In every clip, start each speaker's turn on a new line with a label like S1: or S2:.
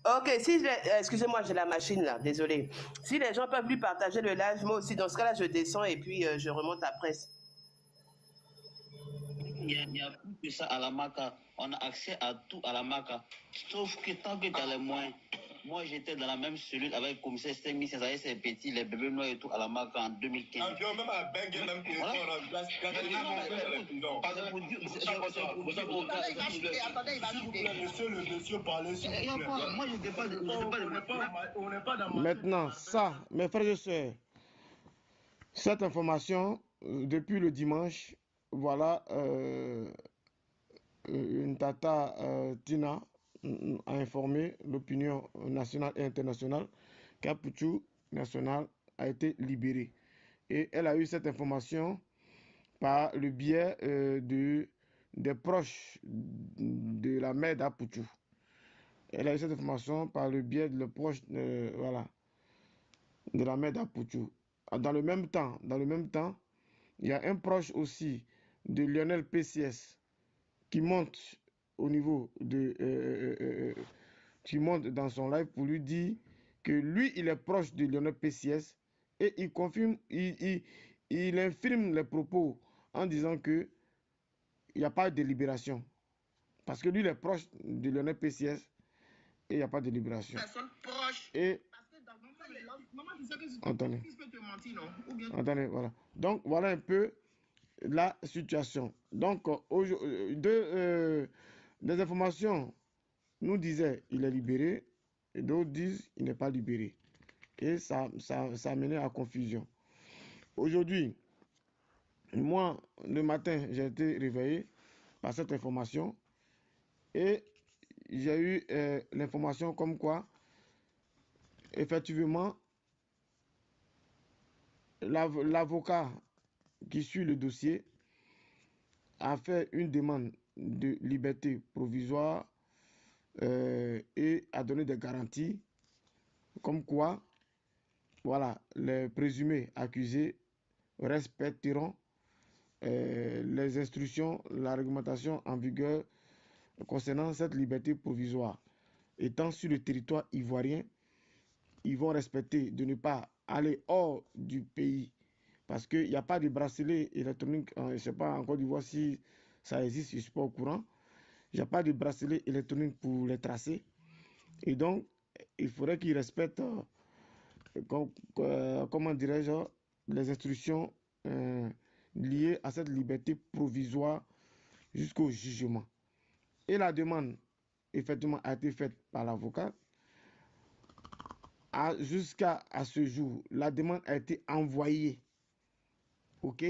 S1: Ok, si excusez-moi, j'ai la machine là, désolé. Si les gens peuvent lui partager le live, moi aussi, dans ce cas-là, je descends et puis je remonte après.
S2: Il y a plus que ça à la maca. On a accès à tout à la maca. Sauf que tant que tu as les moyens. Moi, j'étais dans la même cellule avec le commissaire Stémy, ces petits, les bébés noirs et tout à la maca en 2015. Même à Bengue, même que on a place. Attendez, il va shooter. Monsieur le monsieur parlait sur le moi, je n'étais pas de.
S3: Maintenant, ça, mes frères et sœurs, cette information, depuis le dimanche, voilà, une tata Tina a informé l'opinion nationale et internationale qu'Apoutou National a été libéré. Et elle a eu cette information par le biais des proches de la mère d'Apoutou. Elle a eu cette information par le biais de proches voilà, de la mère d'Apoutou. Dans le même temps, il y a un proche aussi de Lionel PCS qui monte au niveau qui monte dans son live pour lui dire que lui, il est proche de Lionel PCS et il confirme, il infirme les propos en disant que il n'y a pas de libération. Parce que lui, il est proche de Lionel PCS et il n'y a pas de libération.
S2: Personne proche.
S3: Et attendez. Attendez, voilà. Donc, voilà un peu la situation. Donc, des informations nous disaient il est libéré et d'autres disent il n'est pas libéré. Et ça a mené à confusion. Aujourd'hui, moi, le matin, j'ai été réveillé par cette information et j'ai eu l'information comme quoi, effectivement, l'avocat qui suit le dossier a fait une demande de liberté provisoire et a donné des garanties comme quoi, voilà, les présumés accusés respecteront les instructions, la réglementation en vigueur concernant cette liberté provisoire. Étant sur le territoire ivoirien, ils vont respecter de ne pas aller hors du pays parce qu'il n'y a pas de bracelet électronique, je ne sais pas en Côte d'Ivoire si ça existe, je ne suis pas au courant. Il n'y a pas de bracelet électronique pour les tracer. Et donc, il faudrait qu'ils respectent, comment dirais-je, les instructions liées à cette liberté provisoire jusqu'au jugement. Et la demande, effectivement, a été faite par l'avocat. Jusqu'à ce jour, la demande a été envoyée. OK?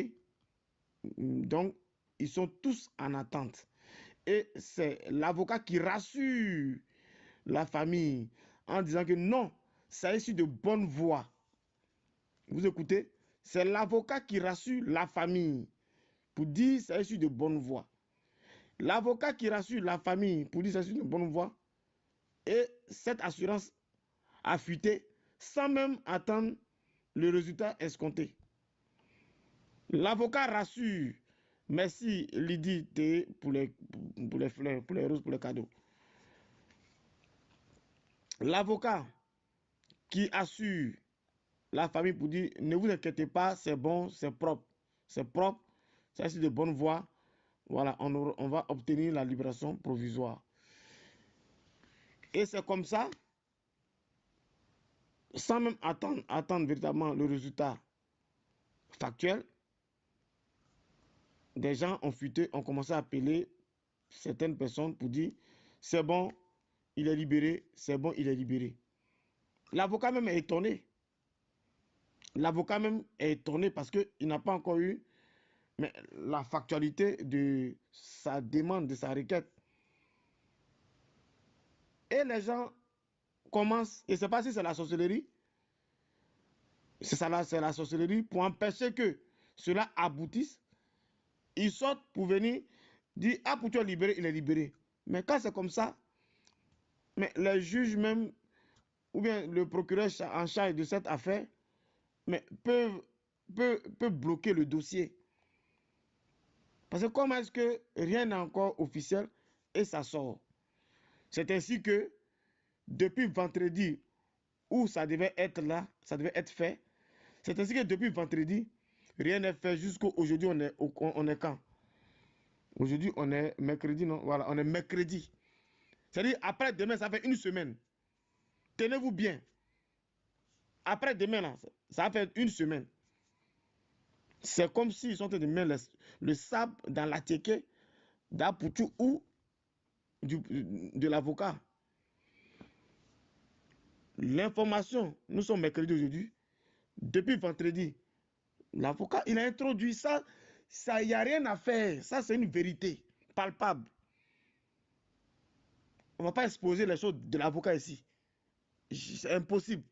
S3: Donc, ils sont tous en attente. Et c'est l'avocat qui rassure la famille en disant que non, ça est sur de bonne voie. Vous écoutez? C'est l'avocat qui rassure la famille pour dire ça est sur de bonne voie. L'avocat qui rassure la famille pour dire ça est sur de bonne voie. Et cette assurance a fuité sans même attendre le résultat escompté. L'avocat rassure. Merci Lydie T pour les fleurs, pour les roses, pour les cadeaux. L'avocat qui assure la famille pour dire ne vous inquiétez pas, c'est bon, c'est propre. C'est propre, c'est de bonne voie. Voilà, on va obtenir la libération provisoire. Et c'est comme ça, sans même attendre véritablement le résultat factuel, des gens ont fuité, ont commencé à appeler certaines personnes pour dire c'est bon, il est libéré, c'est bon, il est libéré. L'avocat même est étonné. L'avocat même est étonné parce qu'il n'a pas encore eu la factualité de sa demande, de sa requête. Et les gens commencent, et je ne sais pas si c'est la sorcellerie, c'est la sorcellerie pour empêcher que cela aboutisse. Ils sortent pour venir dire ah, pour toi libéré, il est libéré. Mais quand c'est comme ça, mais les juges même, ou bien le procureur en charge de cette affaire, mais peut bloquer le dossier. Parce que comment est-ce que rien n'est encore officiel et ça sort? C'est ainsi que depuis vendredi où ça devait être là, ça devait être fait. C'est ainsi que depuis vendredi, rien n'est fait jusqu'à aujourd'hui. On est quand? Aujourd'hui, on est mercredi, non? Voilà, on est mercredi. C'est-à-dire, après demain, ça fait une semaine. Tenez-vous bien. Après demain, là, ça va faire une semaine. C'est comme s'ils sont en train de mettre le sable dans la teke d'Apoutou ou de l'avocat. L'information, nous sommes mercredi aujourd'hui. Depuis vendredi, l'avocat, il a introduit ça. Ça, il n'y a rien à faire. Ça, c'est une vérité palpable. On ne va pas exposer les choses de l'avocat ici. C'est impossible.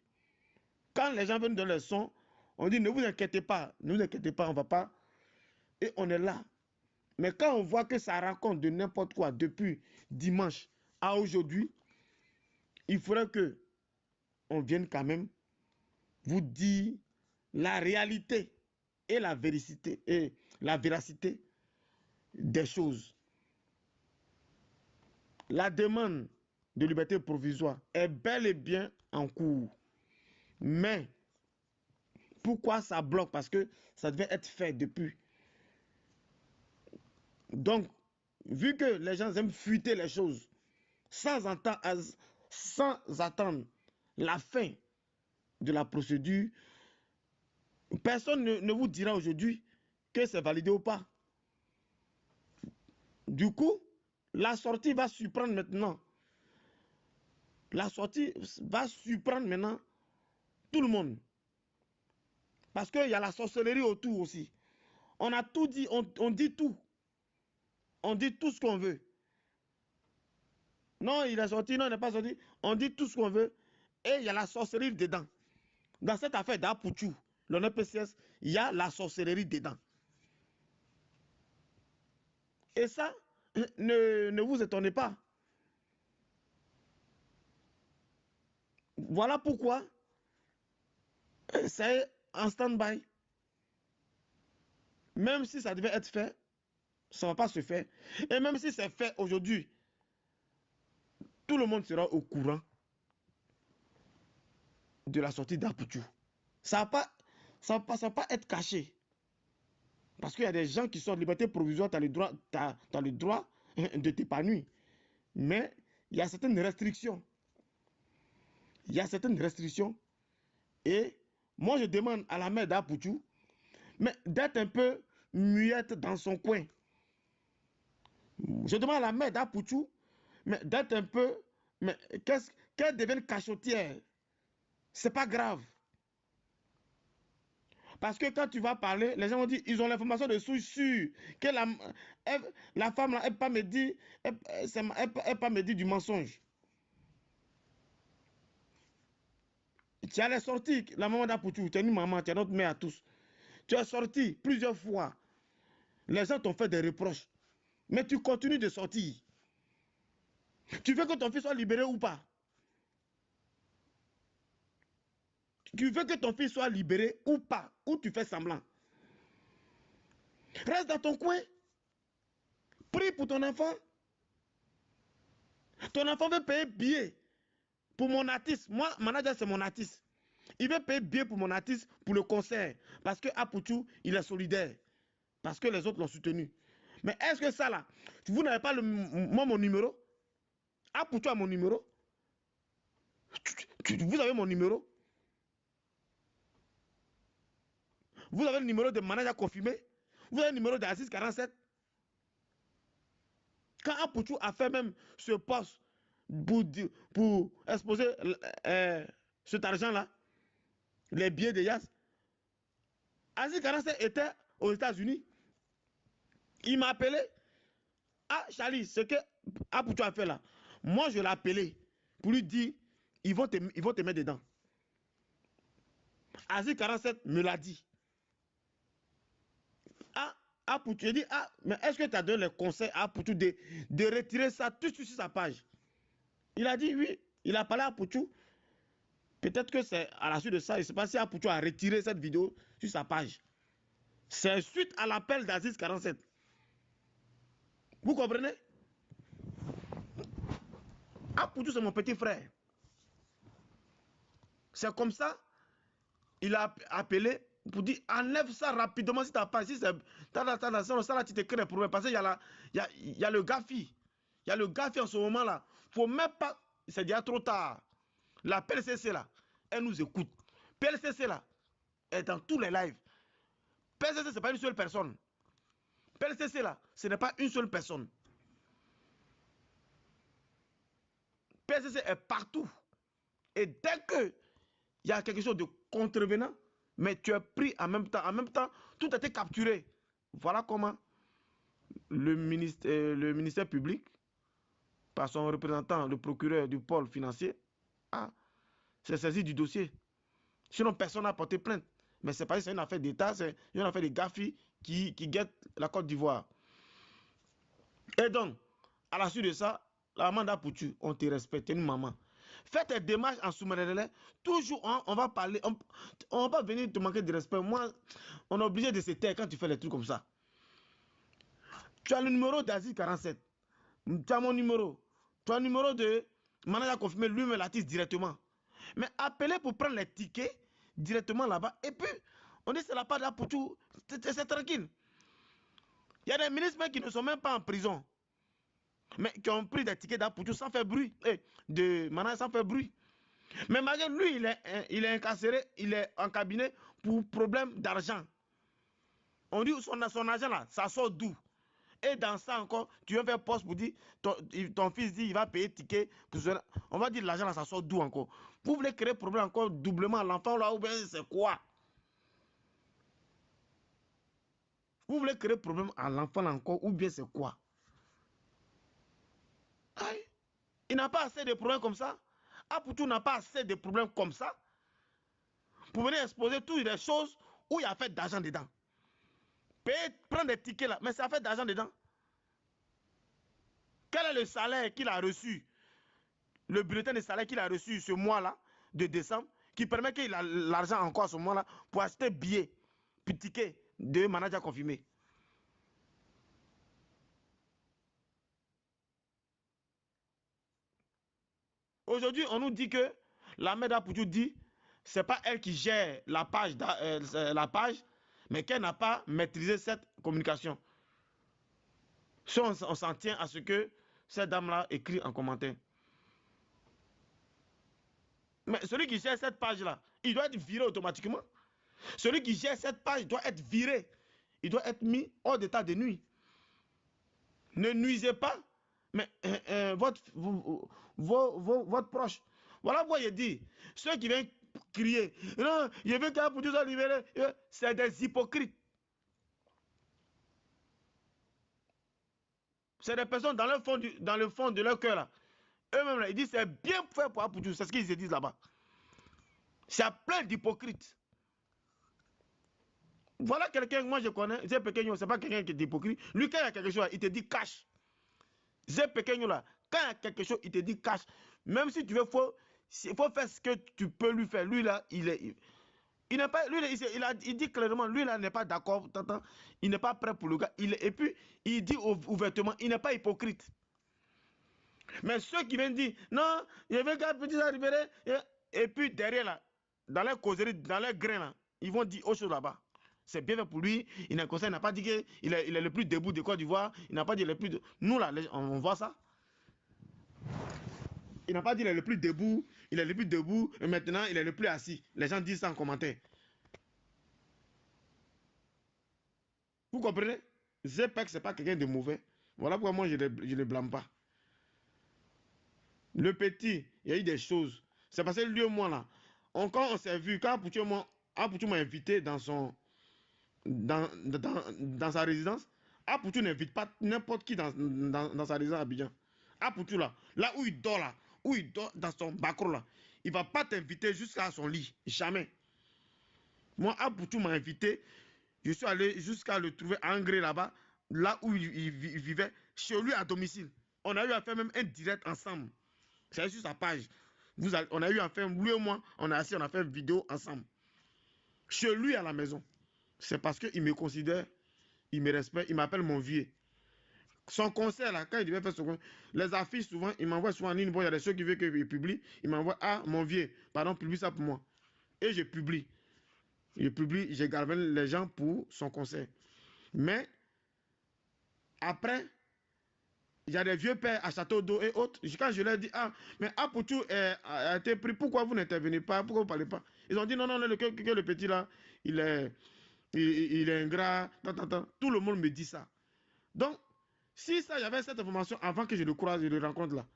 S3: Quand les gens viennent donner le son, on dit ne vous inquiétez pas, on ne va pas. Et on est là. Mais quand on voit que ça raconte de n'importe quoi depuis dimanche à aujourd'hui, il faudrait que on vienne quand même vous dire la réalité et la véracité des choses. La demande de liberté provisoire est bel et bien en cours. Mais pourquoi ça bloque? Parce que ça devait être fait depuis. Donc, vu que les gens aiment fuiter les choses sans attendre la fin de la procédure, personne ne vous dira aujourd'hui que c'est validé ou pas. Du coup, la sortie va surprendre maintenant. La sortie va surprendre maintenant tout le monde. Parce qu'il y a la sorcellerie autour aussi. On a tout dit, on dit tout. On dit tout ce qu'on veut. Non, il est sorti, non, il n'est pas sorti. On dit tout ce qu'on veut. Et il y a la sorcellerie dedans. Dans cette affaire d'Apoutou, le PCS, il y a la sorcellerie dedans. Et ça, ne vous étonnez pas. Voilà pourquoi c'est en stand-by. Même si ça devait être fait, ça ne va pas se faire. Et même si c'est fait aujourd'hui, tout le monde sera au courant de la sortie d'Apoutou. Ça ne va pas être caché. Parce qu'il y a des gens qui sont en liberté provisoire, tu as le droit de t'épanouir. Mais il y a certaines restrictions. Il y a certaines restrictions. Et moi, je demande à la mère d'Apoutou, mais d'être un peu muette dans son coin. Je demande à la mère d'Apoutou, mais d'être un peu, mais qu'elle devienne cachotière. C'est pas grave. Parce que quand tu vas parler, les gens vont dire, ils ont l'information de sûr que la femme, elle pas me dire, elle pas me dire du mensonge. Tu allais sortir, la maman d'Apoutou, tu es une maman, tu es notre mère à tous. Tu es sorti plusieurs fois. Les gens t'ont fait des reproches. Mais tu continues de sortir. Tu veux que ton fils soit libéré ou pas? Tu veux que ton fils soit libéré ou pas? Ou tu fais semblant? Reste dans ton coin. Prie pour ton enfant. Ton enfant veut payer billet pour mon artiste. Moi, manager, c'est mon artiste. Il veut payer billet pour mon artiste pour le concert. Parce que Apoutou, il est solidaire. Parce que les autres l'ont soutenu. Mais est-ce que ça là, vous n'avez pas moi mon numéro? Apoutou a mon numéro. Vous avez mon numéro. Vous avez le numéro de manager confirmé. Vous avez le numéro de Aziz 47. Quand Apoutou a fait même ce poste pour exposer cet argent-là, les billets de Yas, Aziz 47 était aux États-Unis. Il m'a appelé. Ah, Charlie, ce que Apoutou a fait là, moi je l'ai appelé pour lui dire, ils vont te mettre dedans. Aziz 47 me l'a dit. Ah, Apoutou, il dit, ah, mais est-ce que tu as donné le conseil à Apoutou de retirer ça tout de suite sur sa page? Il a dit oui, il a parlé à Apoutou. Peut-être que c'est à la suite de ça, il ne sait pas si Apoutou a retiré cette vidéo sur sa page. C'est suite à l'appel d'Aziz 47. Vous comprenez? Apoutou, c'est mon petit frère. C'est comme ça, il a appelé pour dire enlève ça rapidement si tu n'as pas. Si c'est ça là, tu te crées des problèmes. Parce qu'il y a le GAFI. Il y a le GAFI en ce moment-là. Faut même pas. C'est déjà trop tard. La PLCC là, elle nous écoute. PLCC là, est dans tous les lives. PLCC, ce n'est pas une seule personne. PLCC là, ce n'est pas une seule personne. PLCC est partout. Et dès que il y a quelque chose de contrevenant, mais tu es pris en même temps. En même temps, tout a été capturé. Voilà comment le ministère public, par son représentant, le procureur du pôle financier, s'est saisi du dossier. Sinon, personne n'a porté plainte. Mais c'est pas une affaire d'État, c'est une affaire de GAFI qui guette la Côte d'Ivoire. Et donc, à la suite de ça, la maman d'Apoutu, on te respecte, une maman. Fais tes démarches en sous-marin. Toujours, on va parler, on va venir te manquer de respect. Moi, on est obligé de se taire quand tu fais les trucs comme ça. Tu as le numéro d'Asie 47. Tu as mon numéro. Tu as le numéro de manager confirmé, lui-même l'attise directement. Mais appelez pour prendre les tickets directement là-bas. Et puis, on dit c'est la part d'Apoutu. C'est tranquille. Il y a des ministres qui ne sont même pas en prison, mais qui ont pris des tickets d'Apoutu sans faire bruit, de Mana sans faire bruit. Mais malgré lui, il est incarcéré, il est en cabinet pour problème d'argent. On dit son argent là, ça sort d'où? Et dans ça encore, tu viens faire poste pour dire, ton fils dit il va payer ticket. On va dire l'argent là, ça sort d'où encore? Vous voulez créer problème encore doublement à l'enfant là, ou bien c'est quoi? Vous voulez créer problème à l'enfant encore, ou bien c'est quoi? Aïe. Il n'a pas assez de problèmes comme ça. Apoutu n'a pas assez de problèmes comme ça pour venir exposer toutes les choses où il y a fait d'argent dedans. Payer, prendre des tickets là, mais ça fait d'argent dedans. Quel est le salaire qu'il a reçu? Le bulletin de salaire qu'il a reçu ce mois-là, de décembre, qui permet qu'il a l'argent encore à ce mois-là pour acheter billets, puis tickets de manager confirmé. Aujourd'hui, on nous dit que la mère d'Apoutu dit c'est pas elle qui gère la page, mais qu'elle n'a pas maîtrisé cette communication. Si on s'en tient à ce que cette dame-là écrit en commentaire. Mais celui qui gère cette page-là, il doit être viré automatiquement. Celui qui gère cette page doit être viré. Il doit être mis hors d'état de nuit. Ne nuisez pas, mais votre proche. Voilà pourquoi il dit, ceux qui viennent crier, non, je veux qu'Apoutu soit libéré, c'est des hypocrites. C'est des personnes dans le fond de leur cœur là. Eux-mêmes, ils disent c'est bien fait pour Apoutu. C'est ce qu'ils se disent là-bas. C'est plein d'hypocrites. Voilà quelqu'un que moi je connais. Zé Pequeño, c'est pas quelqu'un qui est hypocrite. Lui, quand il y a quelque chose, il te dit cash. Zé Pequeño là, quand il y a quelque chose, il te dit cash. Même si tu veux, il faut faire ce que tu peux lui faire. Lui là, il n'est pas, lui, il dit clairement, lui là n'est pas d'accord. Il n'est pas prêt pour le gars. Et puis, il dit ouvertement, il n'est pas hypocrite. Mais ceux qui viennent dire, non, je veux qu'un petit soit libéré. Et puis derrière là, dans les causeries, dans les grains là, ils vont dire autre chose là-bas. C'est bien fait pour lui. Il n'a pas dit qu'il est le plus debout de Côte d'Ivoire. Il n'a pas dit le plus de... Nous là, on voit ça. Il n'a pas dit qu'il est le plus debout. Il est le plus debout. Et maintenant, il est le plus assis. Les gens disent ça en commentaire. Vous comprenez? Zepek, ce n'est pas quelqu'un de mauvais. Voilà pourquoi moi, je ne le blâme pas. Le petit, il y a eu des choses. C'est parce que lui et moi là, quand on s'est vu, quand Apoutu m'a invité dans sa résidence, Apoutu n'invite pas n'importe qui dans sa résidence à Abidjan. Apoutu là où il dort dans son bacro là, il ne va pas t'inviter jusqu'à son lit. Jamais. Moi, Apoutu m'a invité, je suis allé jusqu'à le trouver à Angré là-bas, là où il vivait, chez lui à domicile. On a eu à faire même un direct ensemble. C'est sur sa page. On a eu à faire, lui et moi, on a assis, on a fait une vidéo ensemble. Chez lui à la maison. C'est parce qu'il me considère, il me respecte, il m'appelle mon vieux. Son concert, là, quand il devait faire son concert, les affiches, souvent, il m'envoie souvent en ligne. Bon, il y a des choses qui veulent que je publie. Il m'envoie, ah, mon vieux, pardon, publie ça pour moi. Et je publie. Je galvanise les gens pour son concert. Mais, après, il y a des vieux pères à Château d'Eau et autres. Quand je leur dis, ah, mais Apoutou a été pris, pourquoi vous n'intervenez pas? Pourquoi vous ne parlez pas? Ils ont dit, non, non, que le petit là, il est ingrat. Tout le monde me dit ça. Donc, si ça, j'avais cette information avant que je le croise, je le rencontre là,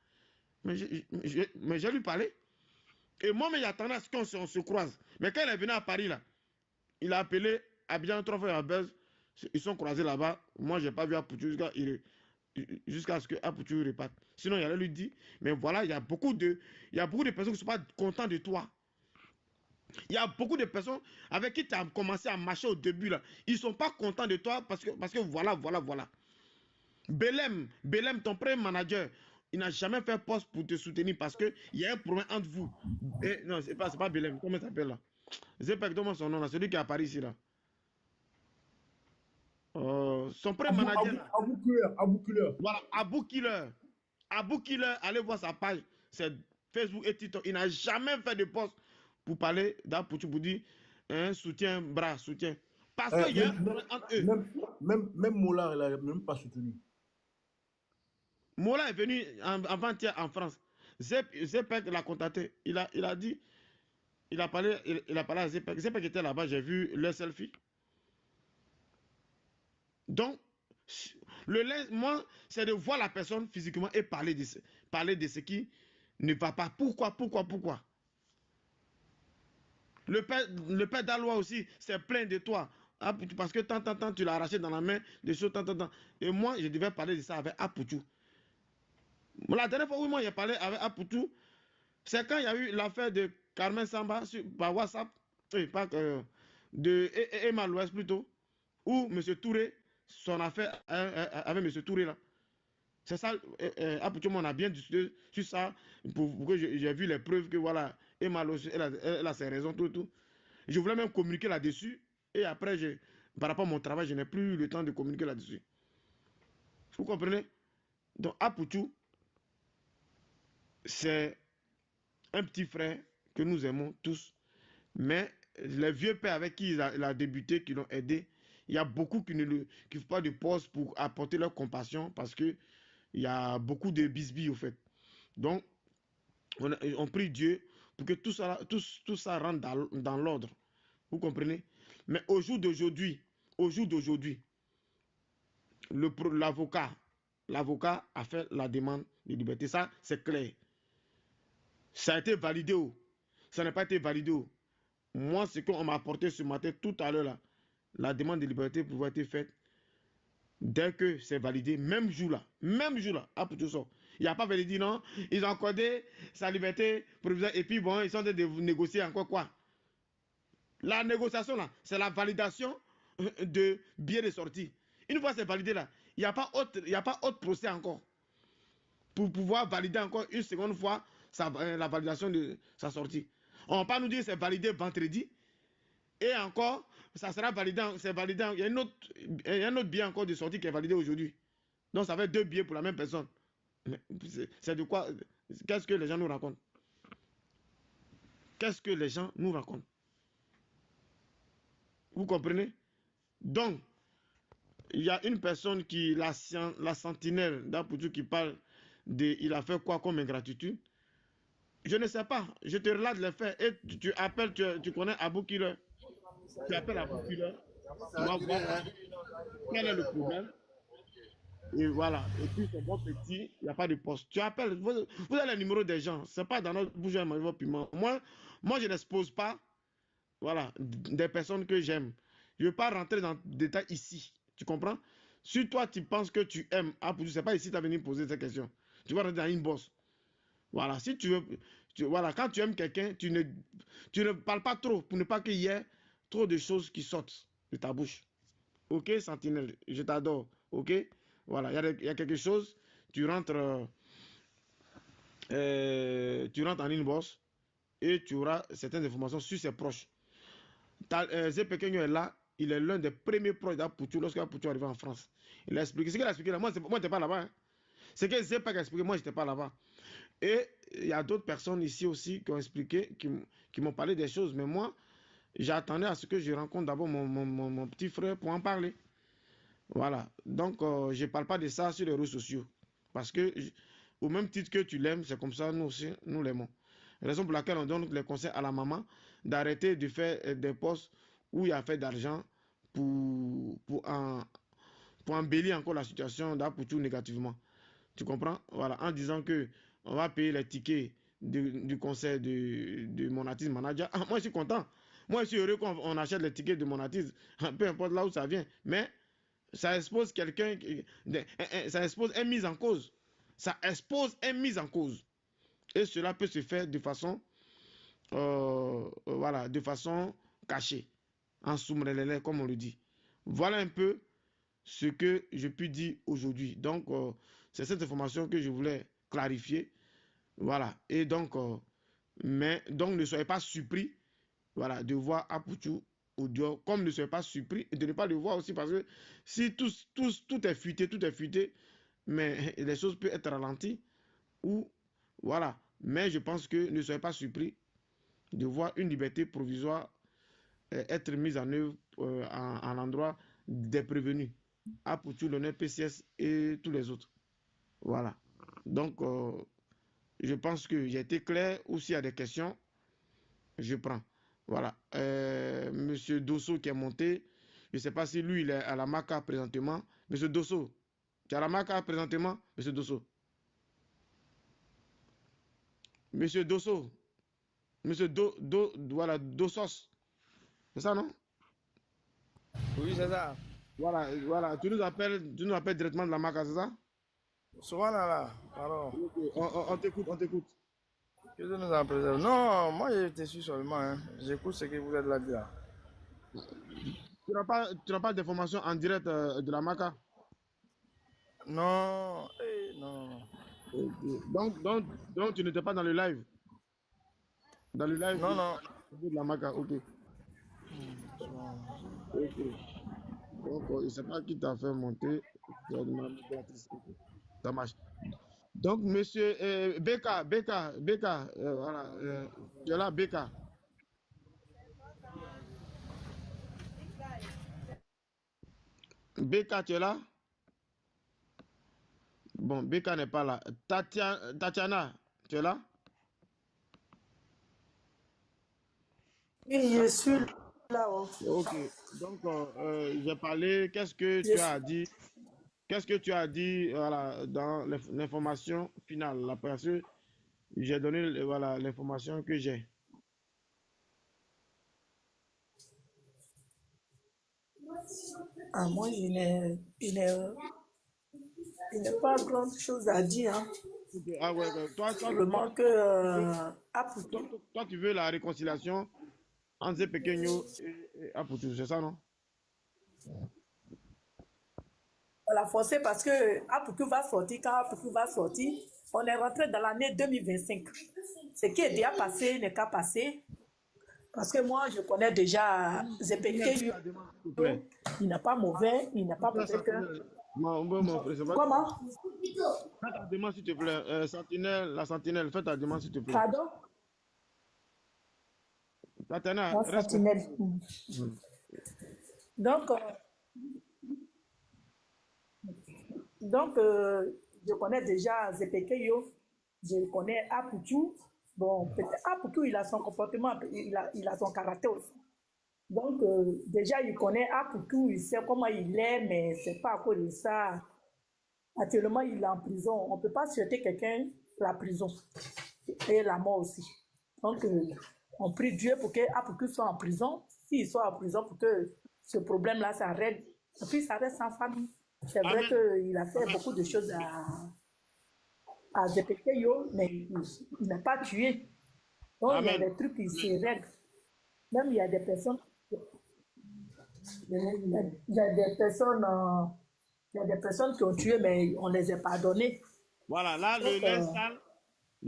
S3: mais j'ai lui parlé. Et moi, mais j'attendais à ce qu'on se croise. Mais quand il est venu à Paris là, il a appelé Abidjan 3 fois à Buzz. Ils sont croisés là-bas. Moi, je n'ai pas vu Apoutou jusqu'à ce que Apoutou reparte. Sinon, il allait lui dire, mais voilà, il y a beaucoup de personnes qui ne sont pas contentes de toi. Il y a beaucoup de personnes avec qui tu as commencé à marcher au début là. Ils ne sont pas contents de toi parce que voilà. Belem, ton premier manager, il n'a jamais fait poste pour te soutenir parce qu'il y a un problème entre vous. Et, non, c'est pas Belem. Comment il s'appelle là? Zepek, donne-moi son nom là, celui qui est à Paris ici là. Son premier manager.
S4: Abou Killer.
S3: Voilà, Abou Killer, allez voir sa page. C'est Facebook et TikTok. Il n'a jamais fait de poste pour parler d'Apoutou pour dire un soutien, bras, soutien. Parce qu'il y a un problème entre eux.
S4: Même Mollard, il n'a même pas soutenu.
S3: Mola est venu avant-hier en France. Zepek l'a contacté. Il a dit, il a parlé à Zepek. Zepek était là-bas, j'ai vu leur selfie. Donc, moi, c'est de voir la personne physiquement et parler de ce qui ne va pas. Pourquoi? Le père d'Alois aussi s'est plaint de toi. Parce que tant, tu l'as arraché dans la main, des choses, tant. Et moi, je devais parler de ça avec Apoutou. La dernière fois où moi j'ai parlé avec Apoutou, c'est quand il y a eu l'affaire de Carmen Samba par WhatsApp, de Emma Louest plutôt, où M. Touré, son affaire avec M. Touré là. C'est ça, Apoutou, on a bien discuté sur ça, pour que j'ai vu les preuves que voilà, Emma Louest, elle a ses raisons, tout. Je voulais même communiquer là-dessus, et après, par rapport à mon travail, je n'ai plus eu le temps de communiquer là-dessus. Vous comprenez? Donc Apoutou, c'est un petit frère que nous aimons tous, mais les vieux pères avec qui il a débuté, qui l'ont aidé, il y a beaucoup qui ne font pas de poste pour apporter leur compassion parce qu'il y a beaucoup de bisbilles au fait. Donc, on prie Dieu pour que tout ça rentre dans l'ordre. Vous comprenez? Mais au jour d'aujourd'hui, l'avocat a fait la demande de liberté. Ça, c'est clair. Ça a été validé ou ça n'a pas été validé ou. Moi, ce qu'on m'a apporté ce matin, tout à l'heure, là, la demande de liberté pouvait être faite dès que c'est validé, même jour là, après tout ça. Il n'y a pas validé, non, ils ont accordé sa liberté provisoire et puis bon, ils sont en train de négocier encore quoi. La négociation là, c'est la validation de billet de sortie. Une fois c'est validé là, il n'y a pas autre procès encore pour pouvoir valider encore une seconde fois la validation de sa sortie. On ne va pas nous dire que c'est validé vendredi et encore, ça sera validé, il y a un autre billet encore de sortie qui est validé aujourd'hui. Donc ça fait 2 billets pour la même personne. C'est de quoi? Qu'est-ce que les gens nous racontent? Vous comprenez? Donc, il y a une personne qui, la sentinelle d'Apoutou qui parle de il a fait quoi comme ingratitude. Je ne sais pas. Je te relate les faits. Et tu appelles, tu connais Abou Killer. Tu appelles Abou Killer. Tu vas voir quel est le problème. Et voilà. Et puis, c'est bon petit, il n'y a pas de poste. Tu appelles. Vous avez le numéro des gens. Ce n'est pas dans notre bouche à manger piment. Moi, je n'expose pas voilà, des personnes que j'aime. Je ne veux pas rentrer dans le détail ici. Tu comprends? Si toi, tu penses que tu aimes Apoutou, ce n'est pas ici que tu as venu poser cette question. Tu vas rentrer dans une bosse. Voilà, si tu veux, voilà, quand tu aimes quelqu'un, tu ne parles pas trop pour ne pas qu'il y ait trop de choses qui sortent de ta bouche. Ok, Sentinelle, je t'adore. Ok, voilà, il y a quelque chose, tu rentres en inbox et tu auras certaines informations sur ses proches. Zé Pequeno est là, il est l'un des premiers proches d'Apoutou lorsque Apoutou est arrivé en France. Il a expliqué. Ce qu'il a expliqué là, moi, je n'étais pas là-bas. Hein. C'est que c'est pas expliqué, moi, je n'étais pas là-bas. Et il y a d'autres personnes ici aussi qui ont expliqué, qui m'ont parlé des choses. Mais moi, j'attendais à ce que je rencontre d'abord mon petit frère pour en parler. Voilà. Donc, je ne parle pas de ça sur les réseaux sociaux. Parce que, au même titre que tu l'aimes, c'est comme ça, nous aussi, nous l'aimons. Raison pour laquelle on donne les conseils à la maman d'arrêter de faire des posts où il y a fait d'argent pour embellir encore la situation d'Apoutou négativement. Tu comprends? Voilà. En disant que on va payer les tickets du conseil de mon artiste manager. Ah, moi, je suis content. Moi, je suis heureux qu'on achète les tickets de mon artiste. Peu importe là où ça vient. Mais ça expose quelqu'un, ça expose une mise en cause. Ça expose une mise en cause. Et cela peut se faire de façon, voilà, de façon cachée, en soumrelele, comme on le dit. Voilà un peu ce que je puis dire aujourd'hui. Donc, c'est cette information que je voulais clarifier. Voilà. Et donc, donc ne soyez pas surpris, voilà, de voir Apoutou au dehors, comme ne soyez pas surpris de ne pas le voir aussi, parce que si tout est fuité, mais les choses peuvent être ralenties, ou voilà. Mais je pense que ne soyez pas surpris de voir une liberté provisoire être mise en œuvre en l'endroit des prévenus. Apoutou, l'honneur PCS et tous les autres. Voilà. Donc, je pense que j'ai été clair. Ou s'il y a des questions, je prends. Voilà. Monsieur Dosso qui est monté. Je ne sais pas si lui, il est à la MACA présentement. Monsieur Dosso, tu es à la MACA présentement, Monsieur Dosso. Monsieur Dosso. Monsieur voilà, Dossos. C'est ça, non?
S5: Oui, c'est ça.
S3: Voilà, voilà. Tu nous appelles directement de la MACA, c'est ça?
S5: Souvent là, pardon.
S3: On t'écoute, on t'écoute.
S5: Que Dieu nous en préserve. Non, moi je te suis seulement. Hein. J'écoute ce que vous êtes là dire.
S3: Tu n'as pas d'informations en direct de la MACA?
S5: Non, non.
S3: Okay. Donc, tu n'étais pas dans le live? Dans le live
S5: Non.
S3: de la MACA, ok. Ok. Donc, je ne sais pas qui t'a fait monter. Ça marche. Donc, monsieur Beka, voilà, tu es là, Beka. Beka, tu es là? Bon, Beka n'est pas là. Tatiana, tu es là?
S6: Oui, je suis là. Oh.
S3: Ok. Donc, j'ai parlé. Qu'est-ce que tu as dit? Qu'est-ce que tu as dit voilà, dans l'information finale là, parce que j'ai donné voilà, l'information que j'ai.
S6: Ah, moi, je n'ai pas grand chose à dire. Hein.
S3: Okay. Ah ouais,
S6: Seulement que
S3: toi, tu veux la réconciliation entre Pequeño et Apoutou, c'est ça, non?
S6: on l'a forcé parce que Apoutou va sortir. Quand Apoutou va sortir, on est rentré dans l'année 2025. Ce qui est déjà passé n'est qu'à passer. Parce que moi, je connais déjà Zepeke. Il n'est pas mauvais, il n'est pas peut-être que... Comment?
S3: Fais ta demande, s'il te plaît. Sentinelle, la sentinelle, fais ta demande, s'il te plaît.
S6: Pardon?
S3: Tatiana,
S6: La sentinelle. Donc, je connais déjà Zepekeyo, je connais Apoutou. Bon, peut-être Apoutou, il a son comportement, il a son caractère aussi. Donc, déjà, il connaît Apoutou, il sait comment il est, mais c'est pas à cause de ça. Actuellement, il est en prison. On ne peut pas souhaiter quelqu'un la prison et la mort aussi. Donc, on prie Dieu pour que Apoutou soit en prison. S'il soit en prison, pour que ce problème-là s'arrête. Et puis, ça reste sans famille. C'est vrai qu'il a fait beaucoup de choses à Zepekeyo, mais il n'a pas tué. Donc, il y a des trucs qui se règlent. Même il y a des personnes... Il y a des personnes qui ont tué, mais on les a pardonnées.
S3: Voilà, là, le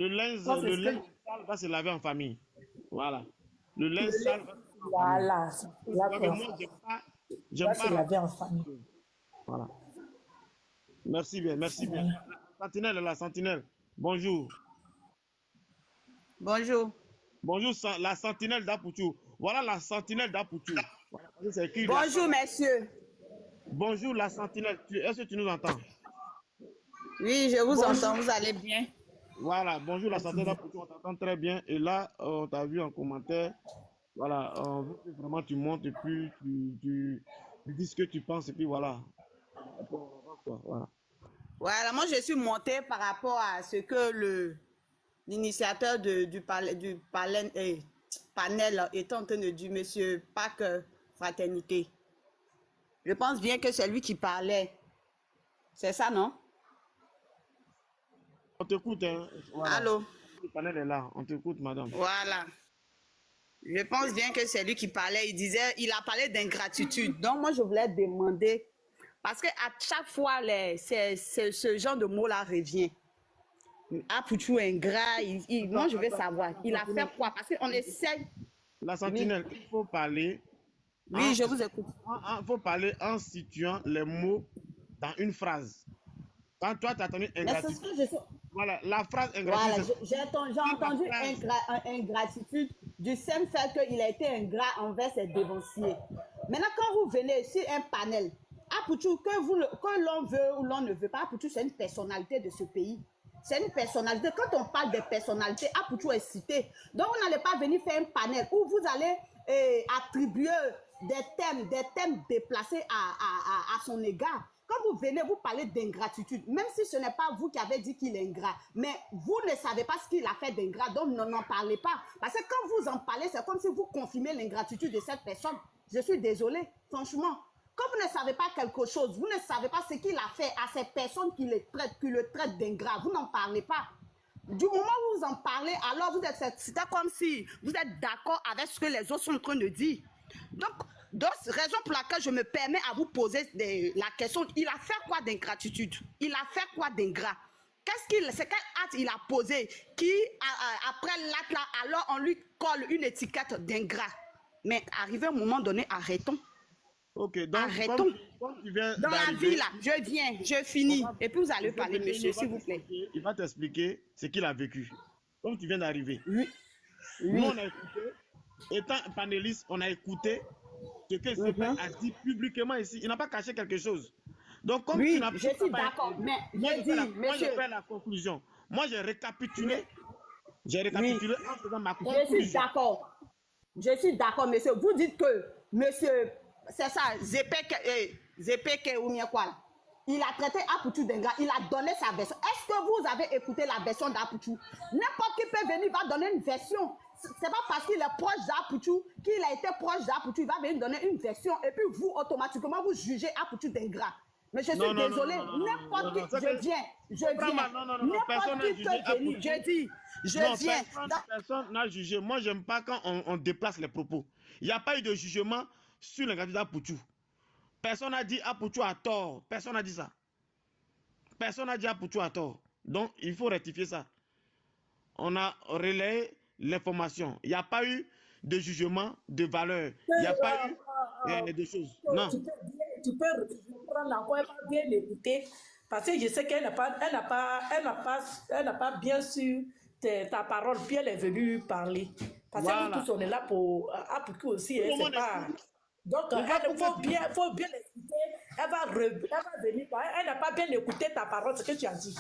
S3: linge sale va se laver en famille. Voilà. Le linge sale va se laver en famille.
S6: Voilà.
S3: Moi, J'aime
S6: se
S3: pas la...
S6: laver en famille.
S3: Voilà. Merci bien, merci bien. Sentinelle, la sentinelle. Bonjour.
S7: Bonjour.
S3: Bonjour, la sentinelle d'Apoutou. Voilà la sentinelle d'Apoutou. Voilà, c'est écrit là.
S7: Bonjour, messieurs.
S3: Bonjour, la sentinelle. Est-ce que tu nous entends?
S7: Oui, je vous entends. Vous allez bien?
S3: Voilà, bonjour, la sentinelle d'Apoutou. On t'entend très bien. Et là, on t'a vu en commentaire. Voilà, on veut que vraiment tu montes et puis tu dis ce que tu penses. Et puis voilà. Voilà.
S7: Voilà, moi je suis montée par rapport à ce que l'initiateur du panel est en train de dire, monsieur Pâques Fraternité. Je pense bien que c'est lui qui parlait. C'est ça, non?
S3: On t'écoute, hein. Voilà.
S7: Allô?
S3: Le panel est là. On t'écoute, madame.
S7: Voilà. Je pense bien que c'est lui qui parlait. Il a parlé d'ingratitude. Donc moi je voulais demander, parce qu'à chaque fois, ce genre de mot-là revient. Apoutou ingrat, moi je veux savoir, il a fait quoi? Parce qu'on essaie.
S3: La sentinelle, il faut parler.
S7: Oui, je vous écoute.
S3: Il faut parler en situant les mots dans une phrase. Quand toi, tu as entendu ingratitude. Voilà, la phrase ingratitude.
S7: Voilà, j'ai entendu ingratitude du simple fait qu'il a été ingrat envers ses dévanciers. Maintenant, quand vous venez sur un panel, Apoutou, que l'on veut ou l'on ne veut pas, Apoutou, c'est une personnalité de ce pays. C'est une personnalité. Quand on parle de personnalité, Apoutou est cité. Donc, vous n'allez pas venir faire un panel où vous allez attribuer des thèmes déplacés à son égard. Quand vous venez, vous parlez d'ingratitude, même si ce n'est pas vous qui avez dit qu'il est ingrat, mais vous ne savez pas ce qu'il a fait d'ingrat, donc n'en parlez pas. Parce que quand vous en parlez, c'est comme si vous confirmez l'ingratitude de cette personne. Je suis désolée, franchement. Quand vous ne savez pas quelque chose, vous ne savez pas ce qu'il a fait à ces personnes qui le traitent d'ingrat, vous n'en parlez pas. Du moment où vous en parlez, alors c'est comme si vous êtes d'accord avec ce que les autres sont en train de dire. Donc, raison pour laquelle je me permets à vous poser la question, il a fait quoi d'ingratitude? Il a fait quoi d'ingrat? C'est quel acte il a posé qui, après l'acte là, alors on lui colle une étiquette d'ingrat? Mais arrivé à un moment donné, arrêtons.
S3: Ok, donc,
S7: arrêtons.
S3: Comme tu viens
S7: dans la vie là, je finis. Et puis vous allez parler, monsieur, s'il vous plaît.
S3: Il va t'expliquer ce qu'il a vécu. Comme tu viens d'arriver.
S7: Oui.
S3: Nous, on a écouté, étant panéliste, on a écouté ce que ce père a dit publiquement ici. Il n'a pas caché quelque chose. Donc, comme tu n'as pas...
S7: je suis d'accord, mais
S3: moi, je fais la conclusion. Moi, j'ai récapitulé. J'ai récapitulé en faisant ma conclusion.
S7: Je suis d'accord. Je suis d'accord, monsieur. Vous dites que, monsieur, c'est ça, Zepeke ou bien quoi? Il a traité Apoutou d'ingrat, il a donné sa version. Est-ce que vous avez écouté la version d'Apoutou? N'importe qui peut venir, va donner une version. C'est pas parce qu'il est proche d'Apoutou, qu'il a été proche d'Apoutou, il va venir donner une version. Et puis vous, automatiquement, vous jugez Apoutou d'ingrat. Mais je suis désolé, n'importe qui, je viens. N'importe qui peut venir, je viens.
S3: Personne n'a jugé. Moi, j'aime pas quand on déplace les propos. Il n'y a pas eu de jugement sur l'ingratitude d'Apoutou. Personne n'a dit Apoutou a tort. Personne n'a dit ça. Personne n'a dit Apoutou a tort. Donc, il faut rectifier ça. On a relayé l'information. Il n'y a pas eu de jugement de valeur. Il n'y a pas eu de choses. Non.
S6: Tu peux reprendre encore, bien l'écouter, parce que je sais qu'elle n'a pas bien su ta parole, puis elle est venue parler. Parce que nous tous, on est là pour Apoutou aussi. C'est pas... Donc, il faut bien l'écouter. Elle va venir. Elle n'a pas bien écouté ta parole, ce que tu as dit.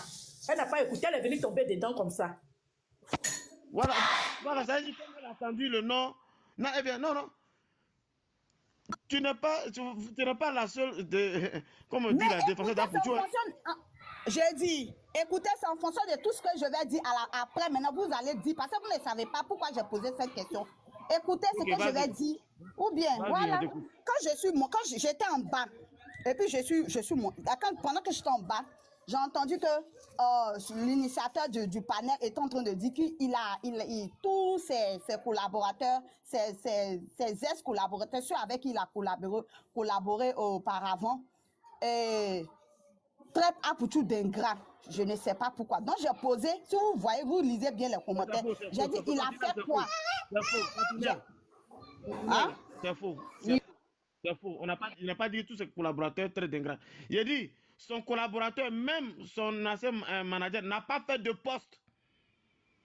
S6: Elle n'a pas écouté, elle est venue tomber dedans comme ça.
S3: Voilà, ça veut dire qu'elle a entendu le nom. Non, eh bien, non. Tu n'es pas la seule comme on dit, la défenseuse d'Apoutou.
S7: J'ai dit, écoutez, c'est en fonction de tout ce que je vais dire après. Maintenant, vous allez dire, parce que vous ne savez pas pourquoi j'ai posé cette question. Écoutez ce que je vais dire. Ou bien, voilà, quand j'étais en bas, et puis je suis montée, pendant que j'étais en bas, j'ai entendu que l'initiateur du panel est en train de dire qu'il tous ses collaborateurs, ses ex-collaborateurs, ceux avec qui il a collaboré auparavant, traite Apoutou d'ingrat. Je ne sais pas pourquoi. Donc j'ai posé, si vous voyez, vous lisez bien les commentaires, j'ai dit, il a fait quoi?
S3: C'est faux. c'est faux. Il n'a pas dit tous ses collaborateurs très ingrats. Il a dit, son collaborateur, même son ancien manager, n'a pas fait de poste.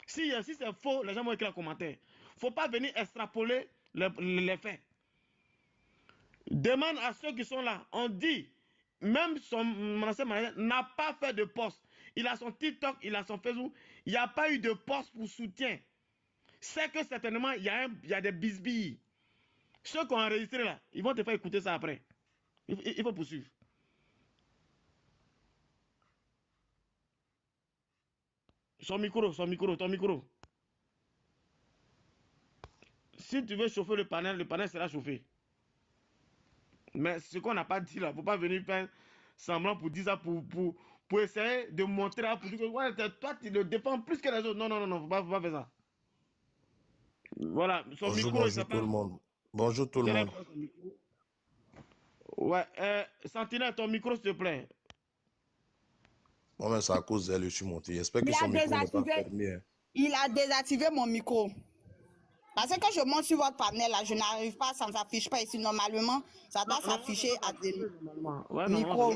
S3: Si c'est faux, les gens vont écrire un commentaire. Il ne faut pas venir extrapoler les faits. Demande à ceux qui sont là. On dit, même son ancien manager n'a pas fait de poste. Il a son TikTok, il a son Facebook. Il n'y a pas eu de poste pour soutien. C'est que certainement, il y a des bisbilles. Ceux qui ont enregistré là, ils vont te faire écouter ça après. Il faut poursuivre. Ton micro. Si tu veux chauffer le panel sera chauffé. Mais ce qu'on n'a pas dit là, il ne faut pas venir faire semblant pour dire ça, pour essayer de montrer à pour dire que ouais, toi tu le défends plus que les autres. Non, il ne faut pas faire ça. Voilà, son
S8: Bonjour,
S3: micro,
S8: bonjour tout le monde. Bonjour tout le monde.
S3: Ouais, Sentinelle, ton micro, s'il te plaît.
S8: Bon, mais c'est à cause d'elle, je suis monté. J'espère que son micro n'est pas fermé.
S7: Il a désactivé mon micro. Parce que quand je monte sur votre panel, là, je n'arrive pas, ça ne s'affiche pas ici. Normalement, ça doit s'afficher à des micros.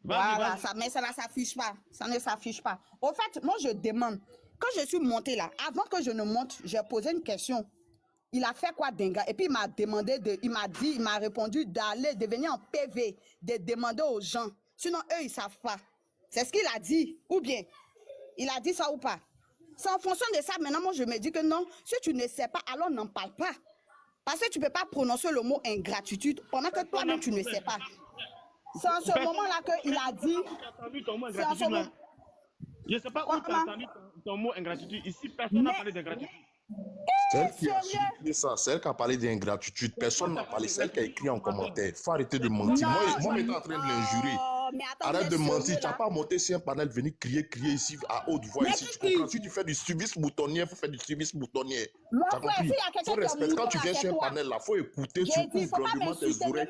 S7: Voilà, mais ça ne s'affiche pas. Ça ne s'affiche pas. Au fait, moi, je demande, quand je suis montée là, avant que je ne monte, j'ai posé une question. Il a fait quoi, Denga? Et puis, il m'a demandé, il m'a répondu de venir en PV, de demander aux gens. Sinon, eux, ils ne savent pas. C'est ce qu'il a dit. Ou bien, il a dit ça ou pas? C'est en fonction de ça, maintenant, moi, je me dis que non, si tu ne sais pas, alors n'en parle pas. Parce que tu ne peux pas prononcer le mot ingratitude pendant que toi-même, tu ne sais pas. C'est en ce moment-là qu'il a dit... C'est en ce moment...
S3: Je ne sais pas où tu as entendu ton mot ingratitude. Ici, personne n'a parlé d'ingratitude.
S8: C'est elle qui a supprimé ça. C'est elle qui a parlé d'ingratitude. Personne n'a parlé. C'est elle qui a écrit en commentaire. Il faut arrêter de mentir. Moi, j'étais en train de l'injurer. Arrête de mentir. Tu n'as pas monté sur un panel, venir crier ici à haute voix. Ici, tu comprends? Si tu fais du suivisme boutonnier, il faut faire du suivisme boutonnier. Tu as compris? Il faut respecter. Quand tu viens sur un panel, il faut écouter, tu ouvres grandement tes oreilles.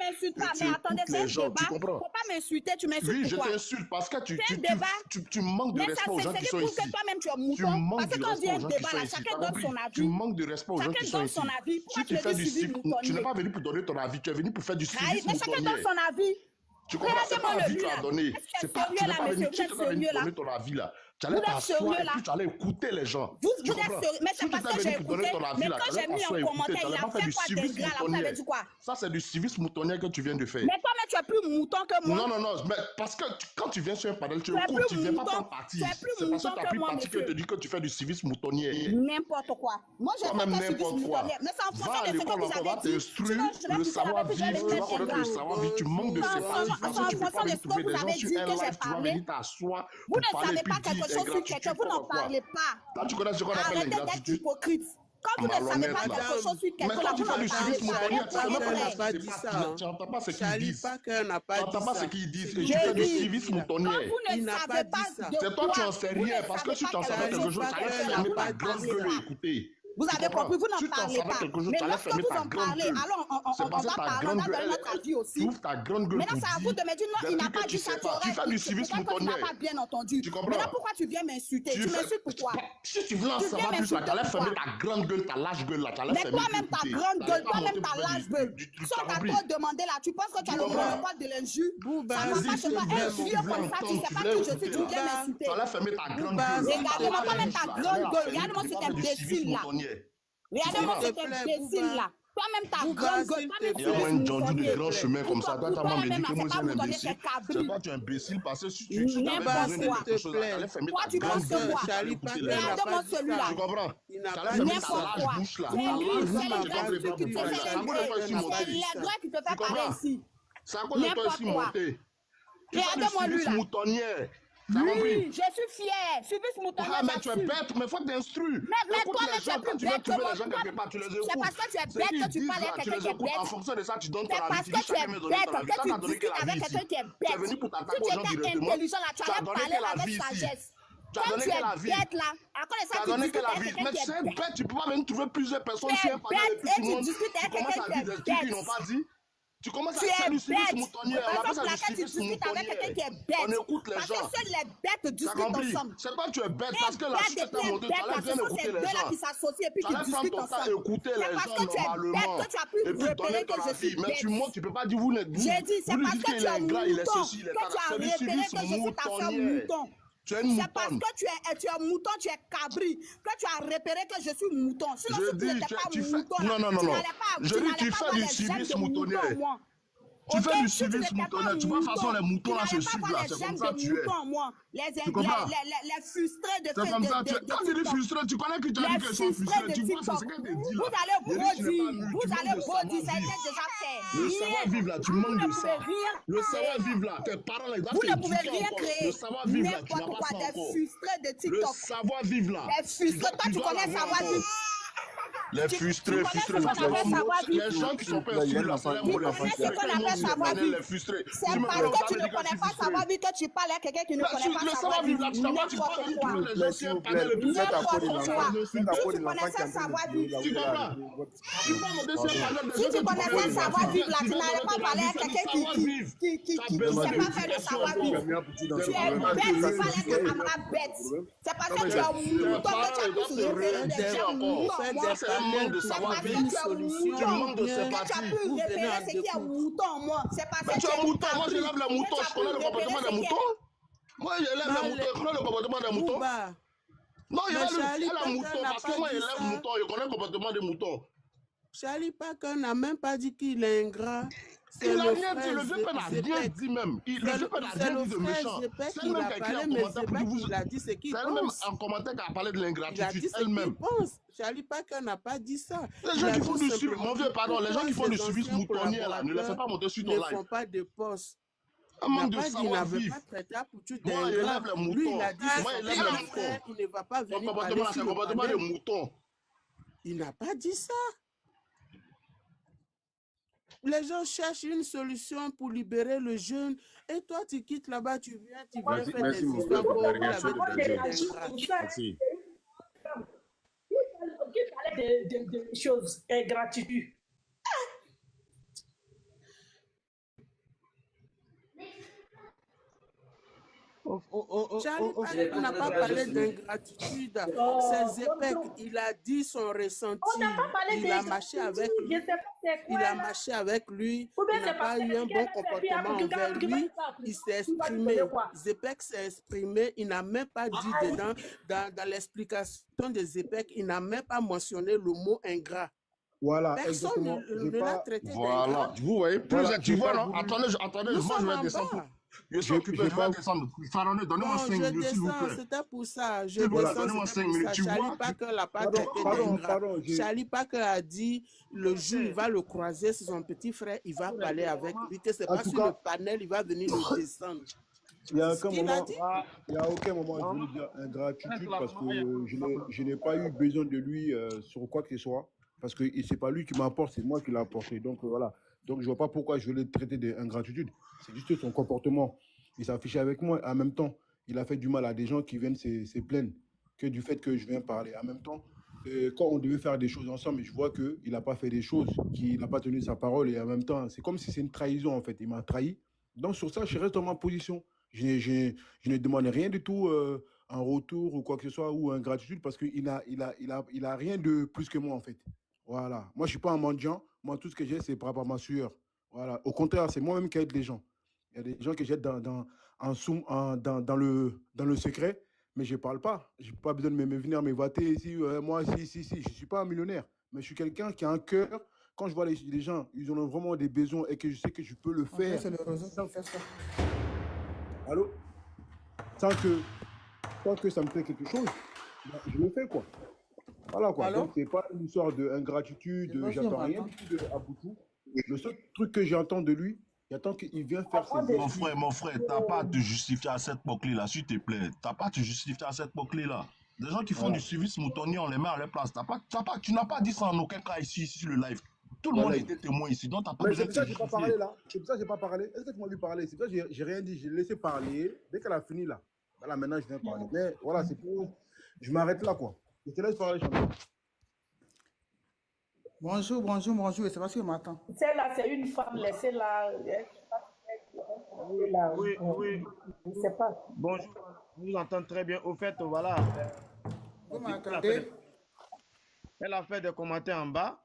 S8: Tu écoutes les gens. Tu comprends?
S7: Il ne faut pas m'insulter. Tu m'insultes.
S8: Oui, je t'insulte parce que tu manques de respect aux gens qui sont ici. Tu manques de respect aux gens qui sont ici. Tu manques de respect aux gens qui sont ici. Si tu fais du suivisme, tu n'es pas venu pour donner ton avis. Tu es venu pour faire du suivisme
S7: mais chacun
S8: boutonnier.
S7: donne son avis.
S8: Tu comprends? C'est pas l'avis que tu as donné. Tu n'es pas venu donner ton avis là. Tu allais t'asseoir et puis tu allais écouter les gens.
S7: Vous êtes sérieux, mais c'est parce que j'ai écouté. Mais quand j'ai mis en commentaire, il a fait quoi Denga là? Vous avez dit quoi?
S8: Ça, c'est du civisme moutonnier que tu viens de faire.
S7: Mais toi, tu es plus mouton que moi.
S8: Non, mais parce que quand tu viens sur un panel, tu écoutes, tu ne viens pas prendre parti. C'est parce que tu as pris parti que tu te dis que tu fais du civisme moutonnier.
S7: N'importe quoi. Moi, je fais pas civisme moutonnier. Mais c'est en fonction de ce que vous avez dit.
S8: Sinon, le savoir-vivre, tu vas connaître le savoir-vivre, tu manques de séparation parce que tu ne peux pas venir trouver des gens sur un live, tu vas venir t'asseoir.
S7: Vous ne savez pas quelque chose sur quelqu'un, vous n'en parlez pas.
S8: Là, tu connais ce qu'on appelle l'ingratitude.
S7: Hypocrite. Quand vous ne savez pas quelque chose sur quelqu'un,
S8: mais quand tu fais du civisme moutonnier,
S9: tu
S8: n'entends pas ce qu'ils
S9: Charlie
S8: disent.
S9: Parker n'a pas
S8: Tu n'entends
S9: dit
S8: pas
S9: ça.
S8: ce qu'ils disent. Et tu fais du civisme moutonnier.
S7: Vous ne savez pas
S8: C'est toi, tu n'en sais rien. Parce que si tu en savais quelque chose, tu allais fermer ta grande gueule et écouter.
S7: Vous avez compris, vous n'en parlez pas. Mais lorsque vous en parlez, alors on va parler, on va donner notre avis aussi.
S8: Tu ouvres ta grande gueule.
S7: Maintenant, c'est à vous de me dire non, il n'a pas dit ça.
S8: Tu fais du civisme moutonnier.
S7: Tu n'as pas bien entendu.
S8: Tu comprends?
S7: Maintenant, pourquoi tu viens m'insulter? Tu m'insultes pourquoi?
S8: Si tu veux en savoir plus, tu allais fermer ta grande gueule, ta lâche gueule là.
S7: Mais toi-même, ta grande gueule, toi-même, ta lâche gueule. Si on t'a trop demandé là, tu penses que tu as le monopole de l'injure? Ça ne marche pas. Un vieux comme ça, tu ne sais pas qui je suis, tu viens m'insulter.
S8: Tu allais fermer ta grande gueule.
S7: Regarde-moi toi-même ta grande gueule. Regarde-moi cet imbécile là. Regardez-moi cet imbécile là. Toi-même ta grande gueule.
S8: Il y a un John de grand chemin comme ça. Toi, tu m'as dit que moi, j'ai un imbécile. C'est toi, tu es imbécile parce que si tu avais besoin de quelque chose, tu allais fermer ta grande gueule.
S7: Regardez-moi celui-là.
S8: Tu comprends? Tu allais fermer ta large bouche là.
S7: C'est les doigts qui te fait parler ici.
S8: C'est à cause de toi ici monté.
S7: Regardez-moi lui là.
S8: Oui,
S7: je suis fière. Suivis moutonnier.
S8: Ah, mais tu es bête, mais il faut t'instruire.
S7: Mais toi, tu es plus bête que moi.
S8: C'est
S7: parce que tu es bête que tu parles avec quelqu'un qui est bête.
S8: En fonction de ça, tu donnes ton
S7: C'est
S8: avis.
S7: parce que tu es bête que tu discutes avec quelqu'un qui est bête.
S8: Tu es venu pour t'attaquer aux gens
S7: Si tu étais
S8: directement.
S7: intelligent là, tu allais parler avec sagesse.
S8: Tu as donné quel avis?
S7: Bête là. Après
S8: Tu as donné quel avis? Mais tu es bête, tu peux pas venir trouver plusieurs personnes sur un panel et puis tout le monde commence à dire des trucs qu'ils n'ont pas dit. Tu commences
S7: Tu
S8: à faire
S7: es
S8: du civisme
S7: bête.
S8: moutonnier.
S7: Par
S8: On appelle
S7: exemple,
S8: ça
S7: là,
S8: du
S7: quand tu
S8: civisme
S7: discutes avec quelqu'un
S8: moutonnier.
S7: qui est
S8: On
S7: bête,
S8: écoute les
S7: parce que
S8: gens.
S7: seules les bêtes
S8: T'as
S7: discutent
S8: compris?
S7: ensemble.
S8: C'est pas que tu es bête
S7: Les
S8: parce que la
S7: bêtes
S8: suite
S7: et puis
S8: est
S7: les
S8: montée. Tu
S7: bêtes, là,
S8: allais
S7: ce
S8: bien
S7: sont
S8: écouter
S7: ces
S8: les
S7: deux-là
S8: gens.
S7: qui s'associent et puis
S8: Tu
S7: qui
S8: allais prendre
S7: discutent
S8: ton temps
S7: ensemble.
S8: et écouter
S7: C'est
S8: les
S7: parce
S8: gens
S7: que tu es bête
S8: normalement.
S7: que tu as pu
S8: Et puis
S7: repérer
S8: donner
S7: que
S8: ton
S7: je suis
S8: avis. Mais
S7: bête.
S8: tu montes, tu peux pas dire vous
S7: J'ai dit, c'est
S8: lui
S7: parce
S8: dites
S7: que
S8: qu'il
S7: tu
S8: est
S7: es
S8: ingrat, il est
S7: mouton
S8: ceci, il est
S7: que tu as
S8: c'est du
S7: repéré
S8: civisme
S7: que je suis ta soeur
S8: moutonnier.
S7: mouton.
S8: Tu es une
S7: C'est parce
S8: moutonne.
S7: que tu es mouton, tu es cabri, que tu as repéré que je suis mouton. Sinon,
S8: Je
S7: si tu
S8: dis,
S7: n'étais pas
S8: tu fais...
S7: mouton, là,
S8: Non.
S7: tu n'allais pas,
S8: Je
S7: tu
S8: dis,
S7: n'allais
S8: tu
S7: pas
S8: fais
S7: voir
S8: du
S7: les gemmes de
S8: civisme
S7: mouton,
S8: moutonnier.
S7: moi.
S8: Tu
S7: Ok,
S8: fais du
S7: si tu
S8: civisme
S7: n'étais pas
S8: moutonnier. Tu vois, de toute façon, les
S7: mouton,
S8: moutons
S7: tu
S8: là se
S7: n'allais pas
S8: suivent
S7: voir
S8: là.
S7: les
S8: C'est comme
S7: gemmes
S8: ça
S7: de
S8: que tu es.
S7: mouton, moi.
S8: Tu comprends?
S7: Les frustrés de
S8: C'est comme ça. Quand tu dis
S7: TikTok.
S8: frustré, tu connais que tu as dit
S7: Les
S8: qu'elles sont
S7: frustrés
S8: frustrées.
S7: de
S8: Tu vois, c'est
S7: TikTok.
S8: ce qu'elle te dit
S7: Vous
S8: là.
S7: allez
S8: Il dit, tu n'es pas
S7: body,
S8: mûr,
S7: vous
S8: tu manques
S7: allez
S8: de
S7: body, ça a
S8: savoir-vivre.
S7: été déjà fait.
S8: Le
S7: Rien.
S8: savoir-vivre là, tu
S7: Vous
S8: manques
S7: ne
S8: de
S7: pouvez
S8: ça.
S7: rien
S8: Le
S7: créer.
S8: savoir-vivre là, tes parents là, ils doivent
S7: Vous ne pouvez
S8: t'éduquer
S7: rien
S8: encore. Le
S7: créer.
S8: savoir-vivre là, tu n'as
S7: N'importe
S8: pas
S7: quoi,
S8: ça
S7: des
S8: encore.
S7: frustrés de
S8: Le
S7: TikTok.
S8: savoir-vivre là,
S7: Les frustrés, toi, tu
S8: dois
S7: connais
S8: l'avoir
S7: savoir-vivre.
S8: encore. Les frustrés,
S7: connais
S8: frustrés,
S7: ce qu'on appelle savoir-vivre.
S8: les gens qui sont pas
S10: Là, il y a
S8: instruits
S10: un
S8: là,
S10: enfant,
S8: c'est les
S10: il y a
S8: mots
S10: un
S8: les
S10: enfant qui
S8: frustrés.
S7: C'est ce qu'on
S8: Quel mot
S7: appelle
S8: tu me connais,
S7: savoir-vivre.
S8: les frustrés?
S7: C'est
S8: Tu me
S7: parce
S8: connais
S7: que
S8: pas
S7: tu
S8: me
S7: ne
S8: dire que je
S7: connais
S8: suis
S7: pas
S8: frustré.
S7: savoir-vivre que tu parles à quelqu'un qui ne
S8: Mais
S7: connaît pas
S8: le savoir-vivre là,
S7: savoir-vivre.
S8: tu n'as pas, tu
S7: N'importe
S8: parles
S7: quoi.
S8: de les gens qui
S10: s'il
S8: ont
S10: vous
S8: parlé
S10: plaît,
S8: le plus
S10: faites
S7: N'importe
S10: appeler
S7: quoi.
S10: l'enfant.
S7: Si
S10: Faites appeler
S7: tu
S10: l'enfant qui est
S7: connaissais
S10: en train de
S7: savoir-vivre,
S10: là où
S8: Tu
S10: il est là.
S8: comprends? Tu peux me dire si
S10: Pardon.
S7: si tu connaissais savoir-vivre là, tu n'allais pas parler à quelqu'un qui ne sait pas faire le savoir-vivre. Tu es bête, tu parles à tes camarades bêtes. C'est parce que tu es mouton que tu as pu se repérer des gens moutons.
S8: Ça, c'est un manque de
S7: C'est parce
S8: savoir-vivre.
S7: que tu es mouton.
S8: Tu manques de
S7: Que tu as
S8: sympathie.
S7: pu repérer ce qui est mouton, moi. C'est parce
S8: Mais
S7: que
S8: tu es un mouton, moi je lève les moutons, je connais le comportement des moutons. Moi je lève les moutons, je connais le comportement des moutons.
S9: Bouba,
S8: Non, il
S9: mais
S8: a
S9: Charlie
S8: le mouton,
S9: Parker n'a
S8: parce que
S9: pas
S8: moi
S9: dit
S8: je lève
S9: ça.
S8: mouton, je connais le comportement des moutons.
S9: Charlie Parker n'a même pas dit qu'il est ingrat. C'est
S8: Il a
S9: le
S8: rien dit,
S9: frère
S8: le vieux père n'a rien
S9: Zepek.
S8: dit même. Le vieux père n'a
S9: C'est
S8: rien
S9: le
S8: dit de
S9: frère
S8: méchant.
S9: Zepek
S8: C'est
S9: qui
S8: elle-même
S9: l'a
S8: qui a écrit
S9: parlé,
S8: un
S9: mais
S8: commentaire pour dire
S9: Zepek,
S8: vous.
S9: il a dit ce qu'il
S8: C'est elle-même
S9: pense.
S8: un commentaire qui a parlé de
S9: Il a
S8: l'ingratitude
S9: dit ce
S8: elle-même.
S9: qu'il pense. Charlie Parker n'a pas dit ça.
S8: Les
S9: Il
S8: gens
S9: a
S8: qui font
S9: dit
S8: du civisme,
S9: simplement
S8: mon vieux, pardon, les gens qui font du
S9: ces
S8: civisme
S9: anciens
S8: moutonnier là, ne les fais pas monter sur ton
S9: ne
S8: live.
S9: font pas de poste.
S8: Un
S9: Il n'a
S8: manque de
S9: pas dit, il n'avait
S8: savoir-vivre.
S9: pas traité Apoutou
S8: Moi, il
S9: d'ingrat.
S8: lève les
S9: Lui, il
S8: moutons.
S9: a dit
S8: Moi, il
S9: c'est
S8: lève
S9: son
S8: les
S9: petit frère,
S8: moutons.
S9: il ne va pas
S8: Ton
S9: venir
S8: comportement,
S9: parler
S8: c'est
S9: sur
S8: un
S9: le
S8: comportement de
S9: panel.
S8: mouton.
S9: Il n'a pas dit ça. Les gens cherchent une solution pour libérer le jeune. Et toi, tu quittes là-bas, tu viens
S10: Merci,
S9: faire
S10: merci,
S9: des
S10: mon
S9: histoires
S10: frère,
S9: comme
S10: pour
S9: vous
S10: la
S9: l'avez
S10: réaction de
S9: traité
S10: Benjamin.
S9: d'ingrat.
S10: Merci.
S6: Qui parlait de choses, ingratitude.
S9: Charlie Parker n'a pas parlé d'ingratitude. C'est Zepek. Il a dit son ressenti.
S6: On n'a pas parlé
S9: Il a marché avec
S6: Je
S9: lui.
S6: sais pas c'est
S9: Il
S6: quoi
S9: a
S6: là.
S9: marché avec lui.
S6: Ou bien
S9: Il n'a
S6: c'est
S9: pas
S6: parce
S9: eu
S6: que
S9: un bon comportement envers lui. Il s'est exprimé. Zepek s'est exprimé. Il n'a même pas dit dedans, dans l'explication de Zepek, il n'a même pas mentionné le mot ingrat.
S3: Voilà,
S9: Personne
S3: exactement.
S9: ne l'a traité
S8: Voilà.
S9: d'ingrat.
S8: Vous voyez, plus
S3: Voilà,
S8: tu
S3: j'ai
S8: vois,
S3: pas
S8: non?
S3: voulu-
S8: Attendez,
S9: Nous
S8: moi je
S9: sommes
S8: vais
S9: en
S8: descendre.
S9: bas.
S8: Je suis occupé,
S3: j'ai
S8: je
S3: pas-
S8: vais descendre. Pharaonais, donnez-moi
S9: Bon,
S8: 5
S9: je
S8: minutes, s'il vous
S9: descends,
S8: plaît.
S9: c'était pour ça. Je
S8: Voilà,
S9: descends,
S8: donnez-moi
S9: c'était
S8: 5
S9: pour
S8: minutes.
S9: ça.
S8: Tu
S9: Charlie
S8: vois,
S9: Parker l'a pas
S3: Pardon,
S9: traité
S3: pardon,
S9: d'ingrat.
S3: pardon,
S9: Charlie Parker a dit, le jour il va le croiser, c'est son petit frère, il va parler avec lui, que c'est
S3: En
S9: pas
S3: tout
S9: sur
S3: cas-
S9: le panel, il va venir le descendre.
S3: Il n'y a
S9: C'est ce
S3: aucun
S9: qu'il a
S3: moment,
S9: dit.
S3: il y a aucun moment je voulais dire ingratitude parce que je n'ai pas eu besoin de lui sur quoi que ce soit. Parce que c'est pas lui qui m'apporte, c'est moi qui l'ai apporté. Donc voilà. Donc je vois pas pourquoi je vais le traiter d'ingratitude. C'est juste son comportement. Il s'affichait avec moi. En même temps, il a fait du mal à des gens qui viennent se plaindre que du fait que je viens parler. En même temps, quand on devait faire des choses ensemble, je vois qu'il n'a pas fait des choses, qu'il n'a pas tenu sa parole. Et en même temps, c'est comme si c'est une trahison en fait. Il m'a trahi. Donc sur ça, je reste dans ma position. Je ne demande rien du tout en retour ou quoi que ce soit ou ingratitude parce qu'il a rien de plus que moi en fait. Voilà. Moi, je ne suis pas un mendiant. Moi, tout ce que j'ai, c'est par rapport à ma sueur. Voilà. Au contraire, c'est moi-même qui aide les gens. Il y a des gens que j'aide dans le secret, mais je ne parle pas. Je n'ai pas besoin de venir me vater ici. Moi, si. Je ne suis pas un millionnaire, mais je suis quelqu'un qui a un cœur. Quand je vois les gens, ils ont vraiment des besoins et que je sais que je peux le faire.
S9: C'est le réseau qui fait ça.
S3: Allô? Sans que ça me fait quelque chose, ben, je le fais, quoi. Voilà, quoi.
S9: Allô?
S3: Donc, c'est pas une histoire d'ingratitude, j'attends rien du tout de Aboutou. Le seul truc que j'entends de lui, j'attends qu'il vienne faire ses études.
S8: Mon frère, t'as pas à te justifier à cette époque-là, s'il te plaît. T'as pas à te justifier à cette époque-là. Des gens qui font
S3: Voilà.
S8: du civisme moutonnier, on les met à leur place. Tu n'as pas dit ça en aucun cas ici sur le live. Tout le monde
S3: Voilà.
S8: était témoin ici, donc t'as pas
S3: Mais
S8: besoin
S3: c'est
S8: de
S3: pour ça
S8: te
S3: que j'ai pas
S8: justifier.
S3: parlé, là. C'est pour ça que j'ai pas parlé. Est-ce que tu m'as vu parler? C'est pour ça que j'ai rien dit. J'ai laissé parler. Dès qu'elle a fini, là. Voilà, maintenant, je viens parler. Mais voilà, c'est pour... Je m'arrête là, quoi. Je te laisse parler, Chantal.
S10: Bonjour, bonjour, bonjour. C'est parce que m'attend.
S6: Celle-là, c'est une femme, laissez-la.
S3: Oui, oui, oui.
S6: Je ne sais pas.
S3: Bonjour, je vous entends très bien. Au fait, voilà.
S10: Vous
S3: Elle a fait
S10: m'entendez?
S3: elle a fait des commentaires en bas.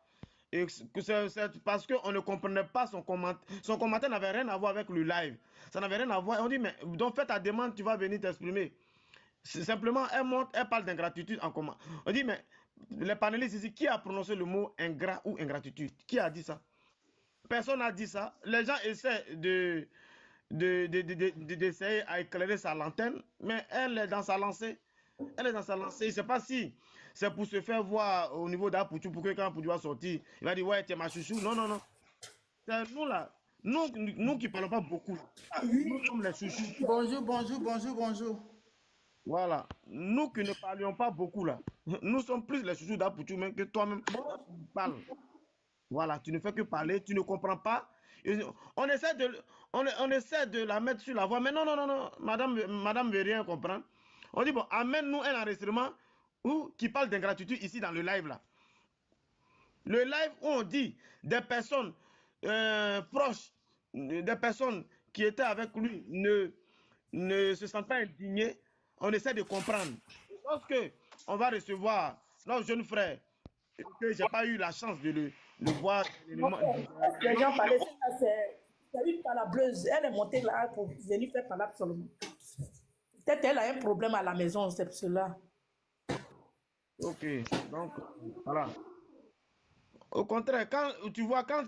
S3: Et c'est parce qu'on ne comprenait pas son commentaire. Son commentaire n'avait rien à voir avec le live. Ça n'avait rien à voir. On dit, mais donc fais ta demande, tu vas venir t'exprimer. Simplement, elle monte, elle parle d'ingratitude en comment. On dit, mais les panélistes ici, qui a prononcé le mot ingrat ou ingratitude? Qui a dit ça? Personne n'a dit ça. Les gens essaient d'essayer à éclairer sa lanterne, mais elle est dans sa lancée. Elle est dans sa lancée. Je ne sais pas si c'est pour se faire voir au niveau d'Apoutou, pour que quand Apoutou va sortir, il va dire, ouais, tu es ma chouchou. Non, non, non. C'est nous là. Nous qui ne parlons pas beaucoup. Nous sommes les chouchous.
S10: Bonjour, bonjour, bonjour, bonjour.
S3: Voilà. Nous qui ne parlions pas beaucoup là. Nous sommes plus les chouchous d'Apoutou même que toi-même. Tu parles. Voilà. Tu ne fais que parler. Tu ne comprends pas. On essaie de la mettre sur la voie. Mais non, non, non, non. Madame ne veut rien comprendre. On dit, bon, amène-nous un enregistrement qui parle d'ingratitude ici dans le live là. Le live où on dit des personnes proches, des personnes qui étaient avec lui ne se sentent pas indignées. On essaie de comprendre. Lorsque on va recevoir notre jeune frère, que j'ai pas eu la chance de le voir.
S6: Les gens parlaient, c'est une palabreuse. Elle est montée là pour venir faire palabre seulement. Peut-être elle a un problème à la maison, c'est pour cela.
S3: Ok, donc voilà. Au contraire, quand tu vois, quand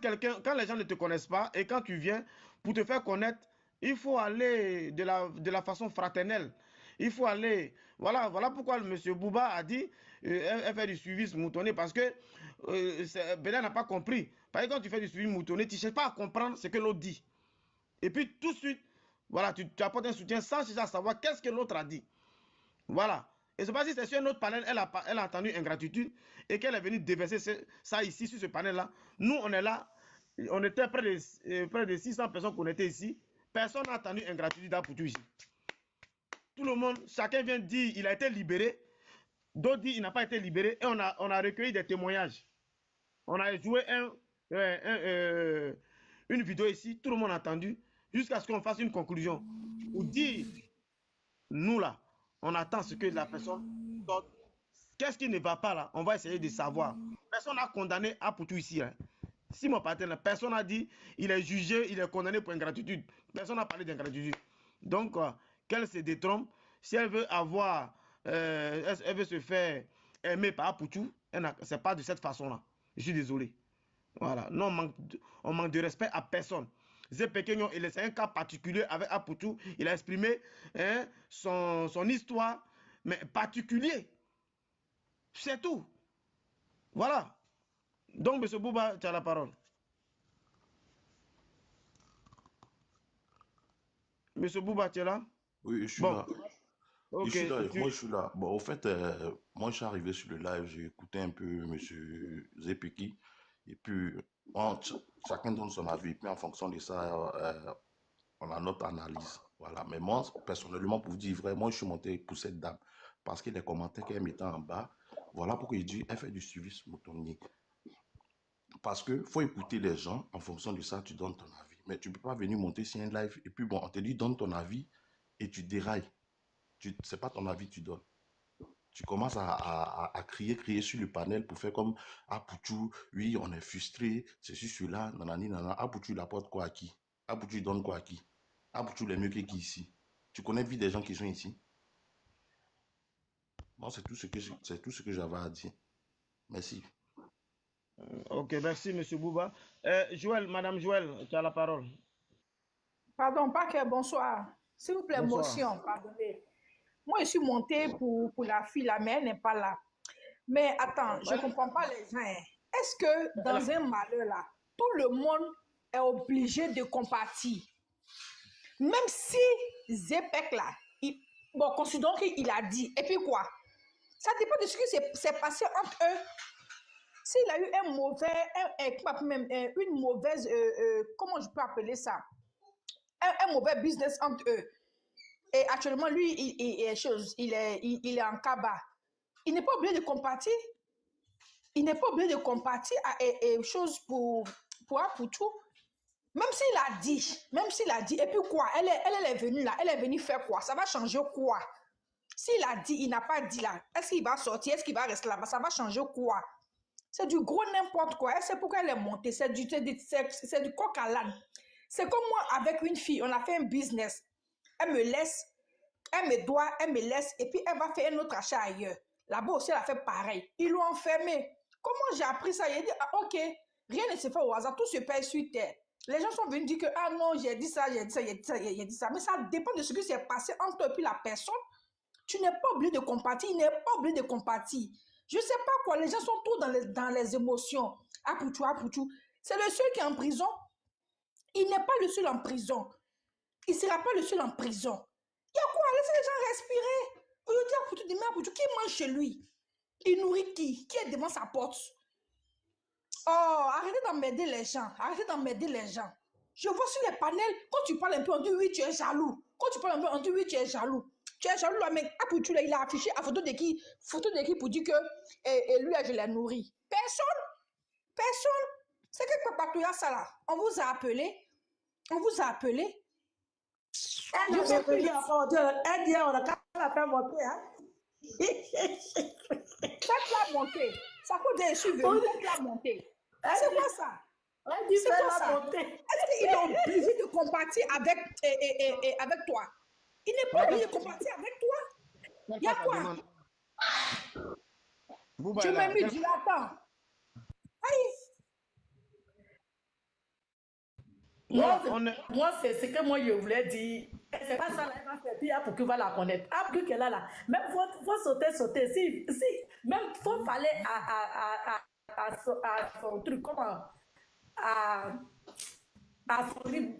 S3: les gens ne te connaissent pas et quand tu viens pour te faire connaître, il faut aller de la façon fraternelle. Il faut aller. Voilà pourquoi M. Bouba a dit elle fait du suivi moutonné parce que Bella n'a pas compris. Parce que quand tu fais du suivi moutonné, tu ne cherches pas à comprendre ce que l'autre dit. Et puis tout de suite, voilà, tu apportes un soutien sans chercher à savoir qu'est-ce que l'autre a dit. Voilà. Et c'est pas si c'est sur un autre panel, elle a entendu ingratitude et qu'elle est venue déverser ça ici, sur ce panel-là. Nous, on est là, on était près de 600 personnes qu'on était ici. Personne n'a entendu ingratitude d'Apoutou ici. Tout le monde, chacun vient dire il a été libéré, d'autres disent il n'a pas été libéré et on a recueilli des témoignages. On a joué une vidéo ici, tout le monde a entendu, jusqu'à ce qu'on fasse une conclusion. Ou dire, nous là, on attend ce que la personne sorte. Qu'est-ce qui ne va pas là? On va essayer de savoir. Personne n'a condamné Apoutou ici. Hein. Si mon partenaire, personne n'a dit il est jugé, il est condamné pour ingratitude. Personne n'a parlé d'ingratitude. Donc, qu'elle se détrompe, si elle veut avoir, elle veut se faire aimer par Apoutou, c'est pas de cette façon-là. Je suis désolé. Voilà. Non, on manque de respect à personne. Zepekegnon, c'est un cas particulier avec Apoutou. Il a exprimé son histoire, mais particulier. C'est tout. Voilà. Donc, M. Bouba, tu as la parole. M. Bouba, tu es là?
S8: Oui, je suis
S3: Bon.
S8: là.
S3: Ok.
S8: Moi, je suis là. Bon, au fait, moi, je suis arrivé sur le live, j'ai écouté un peu M. Zepeki, et puis, chacun donne son avis, puis en fonction de ça, on a notre analyse. Voilà. Mais moi, personnellement, pour vous dire vrai, moi, je suis monté pour cette dame, parce que les commentaires qu'elle mettait en bas, voilà pourquoi il dit, elle fait du suivi moutonnier. Parce que faut écouter les gens, en fonction de ça, tu donnes ton avis. Mais tu ne peux pas venir monter sur un live, et puis bon, on te dit, donne ton avis, et tu dérailles. C'est pas ton avis que tu donnes. Tu commences à crier sur le panel pour faire comme Apoutou, oui, on est frustré, c'est celui-là, nanani, nanana. Apoutou, il apporte quoi à qui? Apoutou, il donne quoi à qui? Apoutou, il est mieux que qui ici? Tu connais la vie des gens qui sont ici? Moi, c'est tout ce que j'avais à dire. Merci.
S3: Ok, merci, M. Bouba. Joël, Madame Joël, tu as la parole.
S6: Pardon, Paquet, bonsoir. S'il vous plaît,
S3: Bonsoir.
S6: motion, pardonnez. Moi, je suis montée pour la fille là, mais elle n'est pas là. Mais attends, je ne comprends pas les gens. Hein. Est-ce que dans un malheur là, tout le monde est obligé de compatir? Même si Zepek là, bon, considérons qu'il a dit, et puis quoi? Ça dépend de ce qui s'est passé entre eux. S'il a eu une mauvaise, comment je peux appeler ça? Un mauvais business entre eux. Et actuellement, lui, il est en cabas. Il n'est pas obligé de compatir.
S11: il n'est pas obligé de compatir à choses pour Apoutou. Même s'il a dit, et puis quoi, elle est venue là, elle est venue faire quoi? Ça va changer quoi? S'il a dit, il n'a pas dit là, est-ce qu'il va sortir, est-ce qu'il va rester là-bas? Ça va changer quoi? C'est du gros n'importe quoi. Elle sait pourquoi elle est montée, c'est du coq à l'âne. C'est comme moi avec une fille, on a fait un business. Elle me laisse, elle me doit, elle me laisse, et puis elle va faire un autre achat ailleurs. Là-bas aussi, elle a fait pareil. Ils l'ont enfermée. Comment j'ai appris ça? Il a dit, ah, ok, rien ne se fait au hasard, tout se paye sur terre. Les gens sont venus dire que, ah non, j'ai dit ça, j'ai dit ça, j'ai dit ça, j'ai dit ça. Mais ça dépend de ce qui s'est passé entre toi et puis la personne. Tu n'es pas obligé de compatir, il n'est pas obligé de compatir. Je ne sais pas quoi, les gens sont tous dans les émotions. Apoutou. C'est le seul qui est en prison. Il n'est pas le seul en prison. Il ne sera pas le seul en prison. Il y a quoi? Laissez les gens respirer. Aujourd'hui, Apoutou, qui mange chez lui? Il nourrit qui? Qui est devant sa porte? Oh, arrêtez d'emmerder les gens. Arrêtez d'emmerder les gens. Je vois sur les panels, quand tu parles un peu, on dit oui, tu es jaloux. Quand tu parles un peu, on dit oui, tu es jaloux. Tu es jaloux là, mais Apoutou, là, il a affiché à photo de qui pour dire que lui, je l'ai nourri. Personne. C'est que Papa Touya, ça là. On vous a appelé. Elle
S6: dit, on a qu'à la faire monter, hein.
S11: Faites-la monter. Ça coûte des sous, faites-la monter. C'est quoi ça?
S6: Elle dit, faites-la monter.
S11: Est-ce qu'il est obligé de compatir avec toi? Il n'est pas obligé de compatir avec toi. Il y a quoi? Je m'ai mis du latin.
S6: Moi, c'est ce que moi je voulais dire. C'est pas ça, là, elle va faire pire pour qu'il va la connaître. Après qu'elle a là, même faut sauter. Si, même faut parler à son truc, comment? À son livre.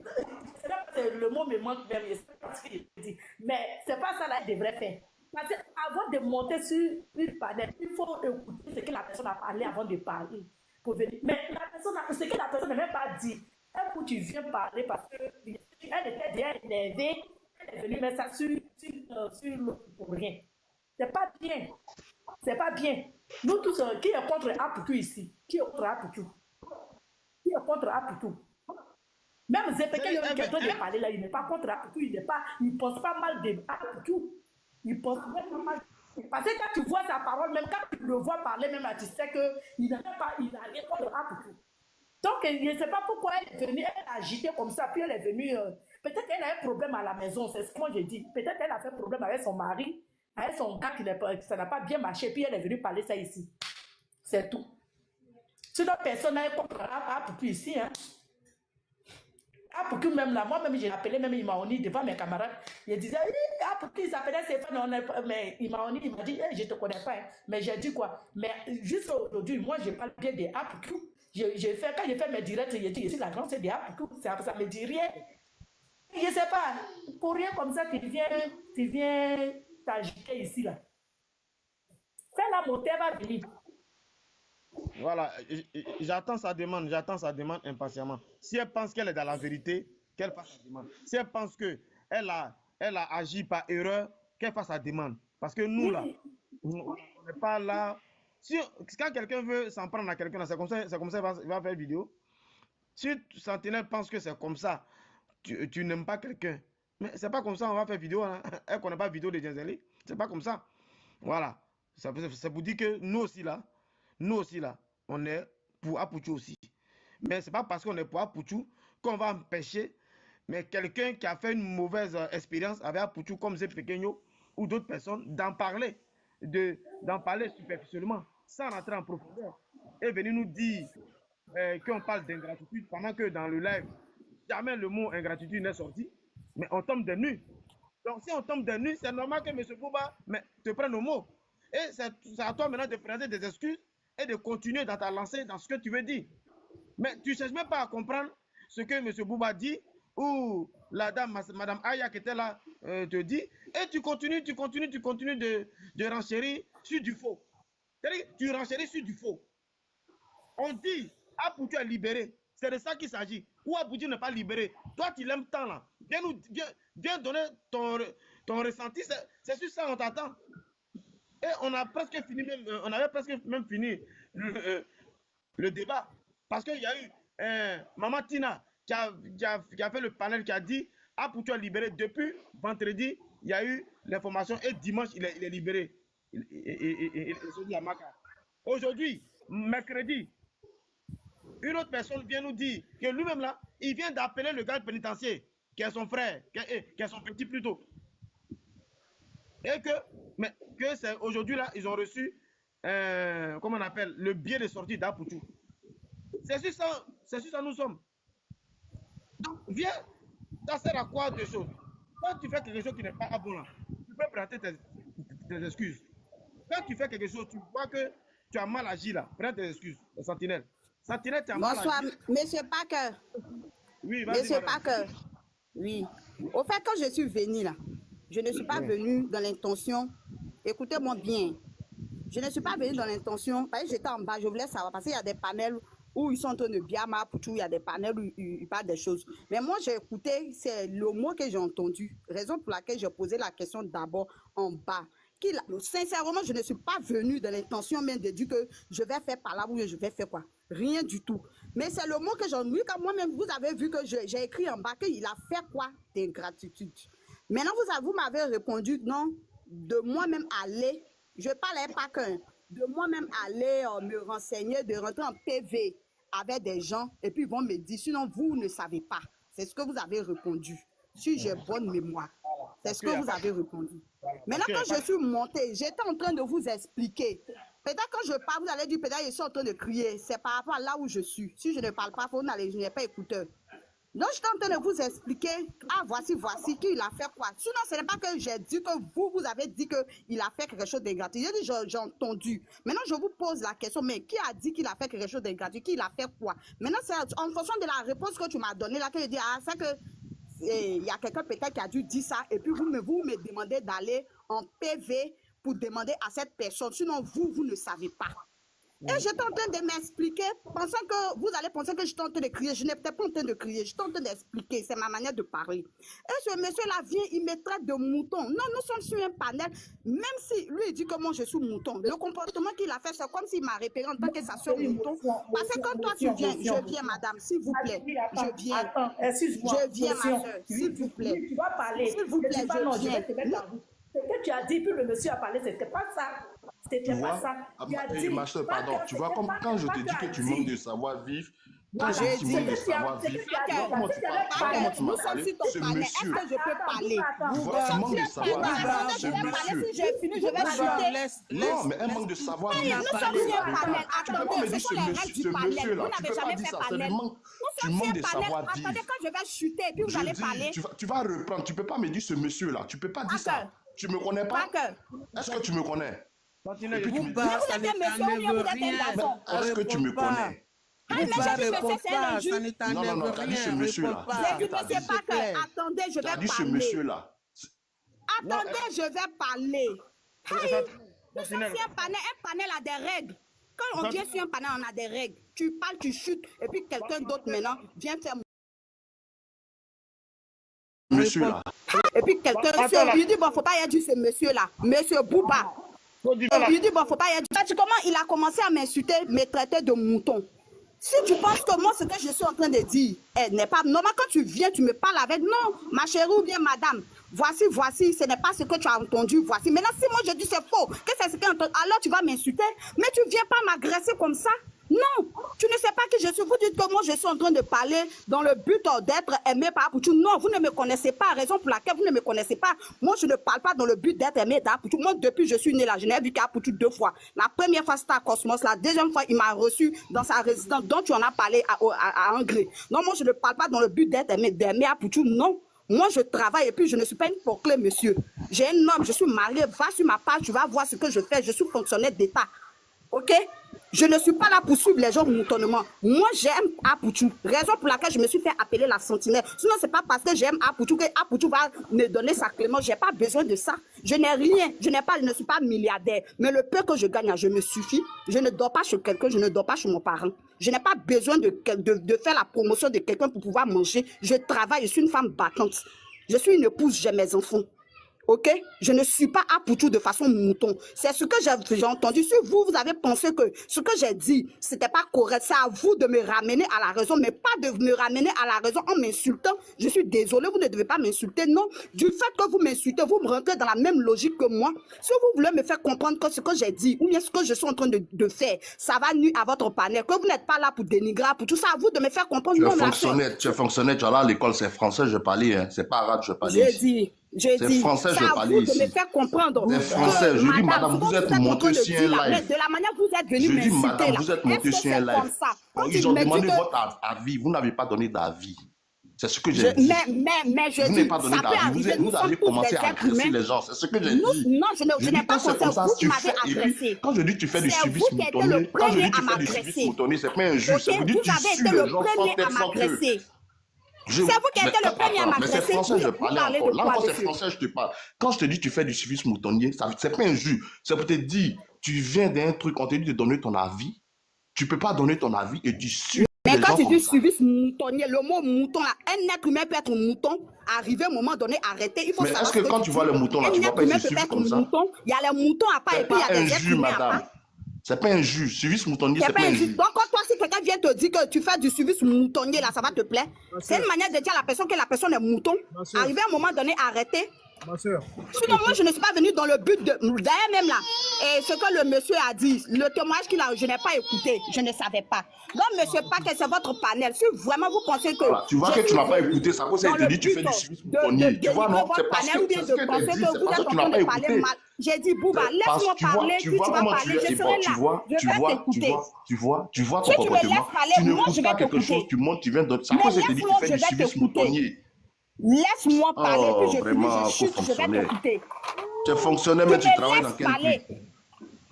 S6: Le mot me manque même, je sais pas ce qu'il dit. Mais c'est pas ça, là, elle devrait faire. Parce qu'avant de monter sur une panel, il faut écouter ce que la personne a parlé avant de parler. Pour venir. Mais ce que la personne n'a même pas dit. Où tu viens parler parce qu'elle était bien énervée, elle est venue mettre ça sur l'autre pour rien. C'est pas bien. Nous tous, qui est contre Apoutou ici? Qui est contre Apoutou? Même Zepeke, il y a quelqu'un de parler là, il n'est pas contre Apoutou, il pense pas mal de Apoutou. Il pense même pas mal. Parce que quand tu vois sa parole, même quand tu le vois parler, même là, tu sais qu'il n'a rien contre Apoutou. Donc, je ne sais pas pourquoi elle est venue, elle a agité comme ça, puis elle est venue, peut-être qu'elle a un problème à la maison, c'est ce que moi j'ai dit. Peut-être qu'elle a fait problème avec son mari, avec son gars, ça n'a pas bien marché, puis elle est venue parler ça ici. C'est tout. Sinon, personne n'a contre Apoutou ici. Hein. Apoutou même là, moi-même j'ai appelé même Imaoni devant mes camarades. Je disais, Apoutou, ils s'appelaient Stéphane, mais Imaoni, il m'a dit, hey, je ne te connais pas. Hein. Mais j'ai dit quoi? Mais juste aujourd'hui, moi je parle bien de Apoutou. Quand j'ai fait mes directs, j'ai dit, ici, la grande, c'est des Apoutou, ça ne me dit rien. Je ne sais pas, pour rien comme ça, tu viens t'agiter ici, là. Fais-la monter, elle va venir.
S3: Voilà, j'attends sa demande impatiemment. Si elle pense qu'elle est dans la vérité, qu'elle fasse sa demande. Si elle pense qu'elle a agi par erreur, qu'elle fasse sa demande. Parce que nous, là, on n'est pas là... Quand quelqu'un veut s'en prendre à quelqu'un, c'est comme ça il va faire vidéo. Si Sentinelle pense que c'est comme ça, tu n'aimes pas quelqu'un. Mais c'est pas comme ça, on va faire vidéo. Hein. Elle ne connaît pas vidéo de Djenzeli. C'est pas comme ça. Voilà. C'est pour dire que nous aussi là, on est pour Apoutou aussi. Mais c'est pas parce qu'on est pour Apoutou qu'on va empêcher mais quelqu'un qui a fait une mauvaise expérience avec Apoutou comme Zepekegno ou d'autres personnes d'en parler superficiellement. Sans rentrer en profondeur, et venir nous dire qu'on parle d'ingratitude pendant que dans le live, jamais le mot ingratitude n'est sorti, mais on tombe des nues. Donc si on tombe des nues, c'est normal que M. Bouba te prenne au mot. Et c'est à toi maintenant de présenter des excuses et de continuer dans ta lancée, dans ce que tu veux dire. Mais tu ne cherches même pas à comprendre ce que M. Bouba dit, ou la dame, Mme Aya qui était là, te dit, et tu continues de renchérir sur du faux. C'est-à-dire tu renchéris sur du faux. On dit, Apoutou est libéré. C'est de ça qu'il s'agit. Ou Apoutou n'est pas libéré. Toi, tu l'aimes tant là. Viens donner ton ressenti. C'est sur ça qu'on t'attend. Et on avait presque même fini le débat. Parce qu'il y a eu Maman Tina qui a fait le panel qui a dit Apoutou est libéré. Depuis vendredi, il y a eu l'information et dimanche, il est libéré. Aujourd'hui, mercredi, une autre personne vient nous dire que lui-même là, il vient d'appeler le garde pénitentiaire, qui est son frère, qui est son petit plutôt. Et que c'est aujourd'hui là, ils ont reçu, comment on appelle, le billet de sortie d'Apoutou. C'est sur ça nous sommes. Donc, viens, ça sert à quoi deux choses? Quand tu fais quelque chose qui n'est pas bon là, tu peux prêter tes excuses. Quand tu fais quelque chose, tu vois que tu as mal agi là, prends tes excuses, le sentinelle. Sentinelle, tu as mal agi.
S7: Bonsoir, monsieur Parker.
S3: Oui, vas-y.
S7: Monsieur Parker. Oui. Au fait, quand je suis venue là, je ne suis pas venue dans l'intention, écoutez-moi bien, je ne suis pas venue dans l'intention, parce que j'étais en bas, je voulais savoir, parce qu'il y a des panels où ils sont en train de bien Apoutou, il y a des panels où ils parlent des choses. Mais moi, j'ai écouté, c'est le mot que j'ai entendu, raison pour laquelle j'ai posé la question d'abord en bas. Sincèrement, je ne suis pas venue dans l'intention même de dire que je vais faire par là ou je vais faire quoi. Rien du tout. Mais c'est le mot que j'ai entendu, quand moi-même, vous avez vu que j'ai écrit en bas qu'il a fait quoi d'ingratitude. Maintenant, vous m'avez répondu, non, de moi-même aller, je ne parlais pas qu'un, de moi-même aller me renseigner, de rentrer en PV avec des gens, et puis ils vont me dire, sinon vous ne savez pas. C'est ce que vous avez répondu. Si j'ai bonne mémoire, c'est ce que vous avez répondu. Maintenant, quand je suis montée, j'étais en train de vous expliquer. Peut-être quand je parle, vous allez dire, peut-être je suis en train de crier. C'est par rapport à là où je suis. Si je ne parle pas, je n'ai pas écouteur. Donc, je suis en train de vous expliquer, voici, qu'il a fait quoi. Sinon, ce n'est pas que j'ai dit que vous avez dit qu'il a fait quelque chose d'ingratuit. J'ai entendu. Maintenant, je vous pose la question, mais qui a dit qu'il a fait quelque chose d'ingratuit? Qui a fait quoi? Maintenant, c'est en fonction de la réponse que tu m'as donnée, là, que je dis, c'est que il y a quelqu'un peut-être qui a dû dire ça, et puis vous me demandez d'aller en PV pour demander à cette personne. Sinon, vous ne savez pas. Et j'étais en train de m'expliquer, pensant que vous allez penser que j'étais en train de crier. Je n'étais pas en train de crier, j'étais en train d'expliquer. C'est ma manière de parler. Et ce monsieur-là vient, il me traite de mouton. Non, nous sommes sur un panel. Même si lui, il dit que moi, je suis mouton. Le comportement qu'il a fait, c'est comme s'il m'a repéré en tant que sa soeur mouton. Parce que quand toi, tu viens, je viens, madame, s'il vous plaît. Je viens.
S6: Attends, excuse-moi.
S7: Je viens, ma soeur, s'il vous plaît.
S6: Tu vas parler.
S7: S'il vous plaît, je viens.
S6: Ce que tu as dit, puis le monsieur a parlé, c'était pas ça. C'était pas ça.
S8: Ma soeur, pardon, tu vois, comme quand je te dis que tu manques de savoir-vivre, quand je dis que tu manques de savoir-vivre, comment tu m'as parlé, ce monsieur,
S7: Est-ce que je peux parler?
S8: tu manques de savoir-vivre, ce monsieur.
S7: Si j'ai fini, je vais chuter.
S8: Non, mais un manque de savoir-vivre.
S7: Nous sommes sur un panel.
S8: Tu peux pas me dire ce monsieur-là, tu peux pas dire ça, tu manques de savoir-vivre.
S7: Attendez, quand je vais chuter, puis vous allez parler.
S8: Tu vas reprendre, tu peux pas me dire ce monsieur-là, tu peux pas dire ça. Tu me connais pas? Est-ce que tu me connais?
S9: Bouba, ça ne t'enlève rien.
S8: Est-ce que tu me connais?
S9: Bouba, réponds pas, ça ne
S8: Non,
S9: t'enlève
S8: t'as dit ce
S9: rien.
S8: monsieur-là.
S7: J'ai dit, monsieur Parker, attendez, je vais
S8: T'as dit ce
S7: parler.
S8: monsieur-là.
S7: Attendez, je vais parler. Nous sommes sur un panel a des règles. Quand on vient sur un panel, on a des règles. Tu parles, tu chutes, et puis quelqu'un d'autre maintenant vient faire...
S8: Monsieur-là.
S7: Et puis quelqu'un lui dit, bon, faut pas y dire ce monsieur-là, monsieur Bouba. Il dit, bon, faut pas y dire. Comment il a commencé à m'insulter, me traiter de mouton. Si tu penses que moi, ce que je suis en train de dire n'est pas normal, quand tu viens, tu me parles avec, non, ma chérie ou bien madame, voici, ce n'est pas ce que tu as entendu, voici. Maintenant, si moi je dis c'est faux, que c'est ce que tu as entendu, alors tu vas m'insulter, mais tu viens pas m'agresser comme ça. Non, tu ne sais pas que je suis. Vous dites que moi je suis en train de parler dans le but d'être aimé par Apoutou. Non, vous ne me connaissez pas. Raison pour laquelle vous ne me connaissez pas. Moi je ne parle pas dans le but d'être aimé par Apoutou. Moi depuis je suis née là, je n'ai vu qu'Apoutou 2 fois. La première fois c'était à Cosmos, la deuxième fois il m'a reçu dans sa résidence dont tu en as parlé à Angré. Non, moi je ne parle pas dans le but d'être aimé Apoutou. Non. Moi, je travaille et puis je ne suis pas une porclée, monsieur. J'ai un homme, je suis mariée. Va sur ma page, tu vas voir ce que je fais. Je suis fonctionnaire d'État. Ok? Je ne suis pas là pour suivre les gens moutonnement. Moi, j'aime Apoutou. Raison pour laquelle je me suis fait appeler la sentinelle. Sinon, ce n'est pas parce que j'aime Apoutou que Apoutou va me donner sa clémence. Je n'ai pas besoin de ça. Je n'ai rien. Je ne suis pas milliardaire. Mais le peu que je gagne, je me suffit. Je ne dors pas chez quelqu'un. Je ne dors pas chez mon parent. Je n'ai pas besoin de faire la promotion de quelqu'un pour pouvoir manger. Je travaille. Je suis une femme battante. Je suis une épouse. J'ai mes enfants. Ok? Je ne suis pas Apoutou de façon mouton. C'est ce que j'ai entendu. Si vous avez pensé que ce que j'ai dit, c'était pas correct, c'est à vous de me ramener à la raison, mais pas de me ramener à la raison en m'insultant. Je suis désolée, vous ne devez pas m'insulter. Non, du fait que vous m'insultez, vous me rentrez dans la même logique que moi. Si vous voulez me faire comprendre que ce que j'ai dit, ou bien ce que je suis en train de faire, ça va nuire à votre panel, que vous n'êtes pas là pour dénigrer, pour tout ça, à vous de me faire comprendre.
S8: Tu es fonctionnaire, tu es allé à l'école, c'est français, je parlais, hein. C'est pas arabe, je parlais ici.
S7: C'est
S8: français, je parlais ici.
S7: de me faire comprendre.
S8: C'est français. Je dis, madame, vous êtes montée sur un live.
S7: De la manière que vous êtes venu
S8: m'insulter. Je dis, madame, vous êtes montée sur un live. Ils ont demandé votre avis. Vous n'avez pas donné d'avis. C'est ce que j'ai dit.
S7: Mais je dis,
S8: vous n'avez pas donné d'avis. Vous avez commencé à agresser les gens. C'est ce que j'ai dit.
S7: Non, je n'ai pas commencé. Vous m'avez agressé.
S8: Quand je dis tu fais du suivisme moutonnier, quand je dis tu fais du suivisme moutonnier, c'est pas un juge. C'est vous dites tu suis les gens sans tête, sans queue.
S7: C'est vous qui êtes le premier à m'agresser.
S8: Mais c'est français, je parlais encore. Là, c'est français, je te parle. Quand je te dis tu fais du suivisme moutonnier, c'est pas un jus. C'est pour te dire, tu viens d'un truc, on te dit de donner ton avis. Tu peux pas donner ton avis et tu suis.
S7: Mais quand tu dis suivisme moutonnier, le mot mouton, là, un être humain peut être mouton, arriver à un moment donné, arrêter. Il faut
S8: mais est-ce que quand tu vois le mouton là, tu vois pas être suivi comme ça?
S7: Il y a les moutons à part et puis il y a des êtres humains à part.
S8: C'est pas un jus. Suivisme moutonnier, c'est pas un jus.
S7: Donc, toi, si quelqu'un vient te dire que tu fais du suivisme moutonnier, là, ça va te plaire. C'est une manière de dire à la personne que la personne est mouton. Arriver à un moment donné, arrêter.
S4: Ma soeur.
S7: Sinon, moi, je ne suis pas venue dans le but de... D'ailleurs, même là, et ce que le monsieur a dit, le témoignage qu'il a, je n'ai pas écouté, je ne savais pas. Donc, monsieur Paquet, c'est votre panel. Si vraiment vous pensez que...
S8: Voilà, tu vois que tu n'as pas écouté, ça cause ça, il te dit tu fais du suivisme moutonnier. Tu vois, non, c'est parce que tu n'as pas écouté.
S7: J'ai dit, Bouba, laisse-moi parler, puis tu vas parler, je serai là.
S8: Tu vois ton comportement. Tu ne coûtes pas quelque chose, tu montes, tu viens d'autre. Ça cause ça, il te dit tu fais du suivisme moutonnier.
S7: Laisse-moi parler, puis je finis,
S8: vraiment,
S7: je chute, je vais t'écouter.
S8: Tu es fonctionnaire, mais tu travailles dans quel pays?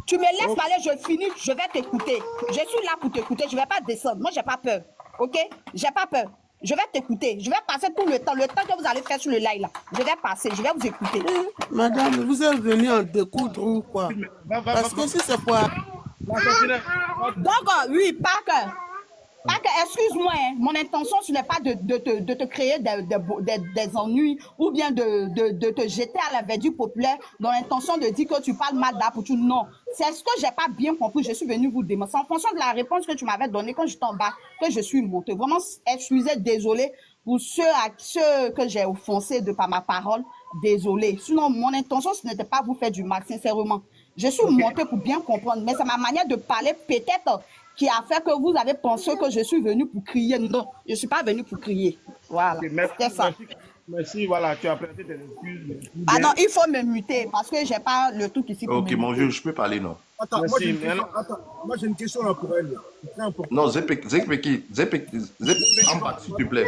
S7: Tu me laisses parler, je finis, je vais t'écouter. Je suis là pour t'écouter, je ne vais pas descendre. Moi, je n'ai pas peur. Ok? Je n'ai pas peur. Je vais t'écouter. Je vais passer tout le temps que vous allez faire sur le live là. Je vais passer, je vais vous écouter.
S9: Madame, vous êtes venue en découdre ou quoi? Parce que si c'est pour...
S7: Donc, oui, Parker, excuse-moi, hein, mon intention, ce n'est pas de te créer des ennuis ou bien de te jeter à la verdure populaire dans l'intention de dire que tu parles mal d'Apoutou. Non, c'est ce que je n'ai pas bien compris. Je suis venue vous démontrer. En fonction de la réponse que tu m'avais donnée quand j'étais en bas, que je suis montée. Vraiment, excusez, désolé pour ceux que j'ai offensés de par ma parole. Désolé. Sinon, mon intention, ce n'était pas vous faire du mal, sincèrement. Je suis montée pour bien comprendre, mais c'est ma manière de parler peut-être qui a fait que vous avez pensé que je suis venue pour crier. Non, je ne suis pas venue pour crier. Voilà, c'est ça.
S3: Merci, voilà, tu as prêté tes excuses.
S7: Ah non, il faut me muter parce que je n'ai pas le truc ici pour
S8: ok, mon vieux, je peux parler, non?
S4: Attends, moi j'ai une question là pour elle. C'est très important.
S8: Non, Zepeki, en bas, s'il te plaît.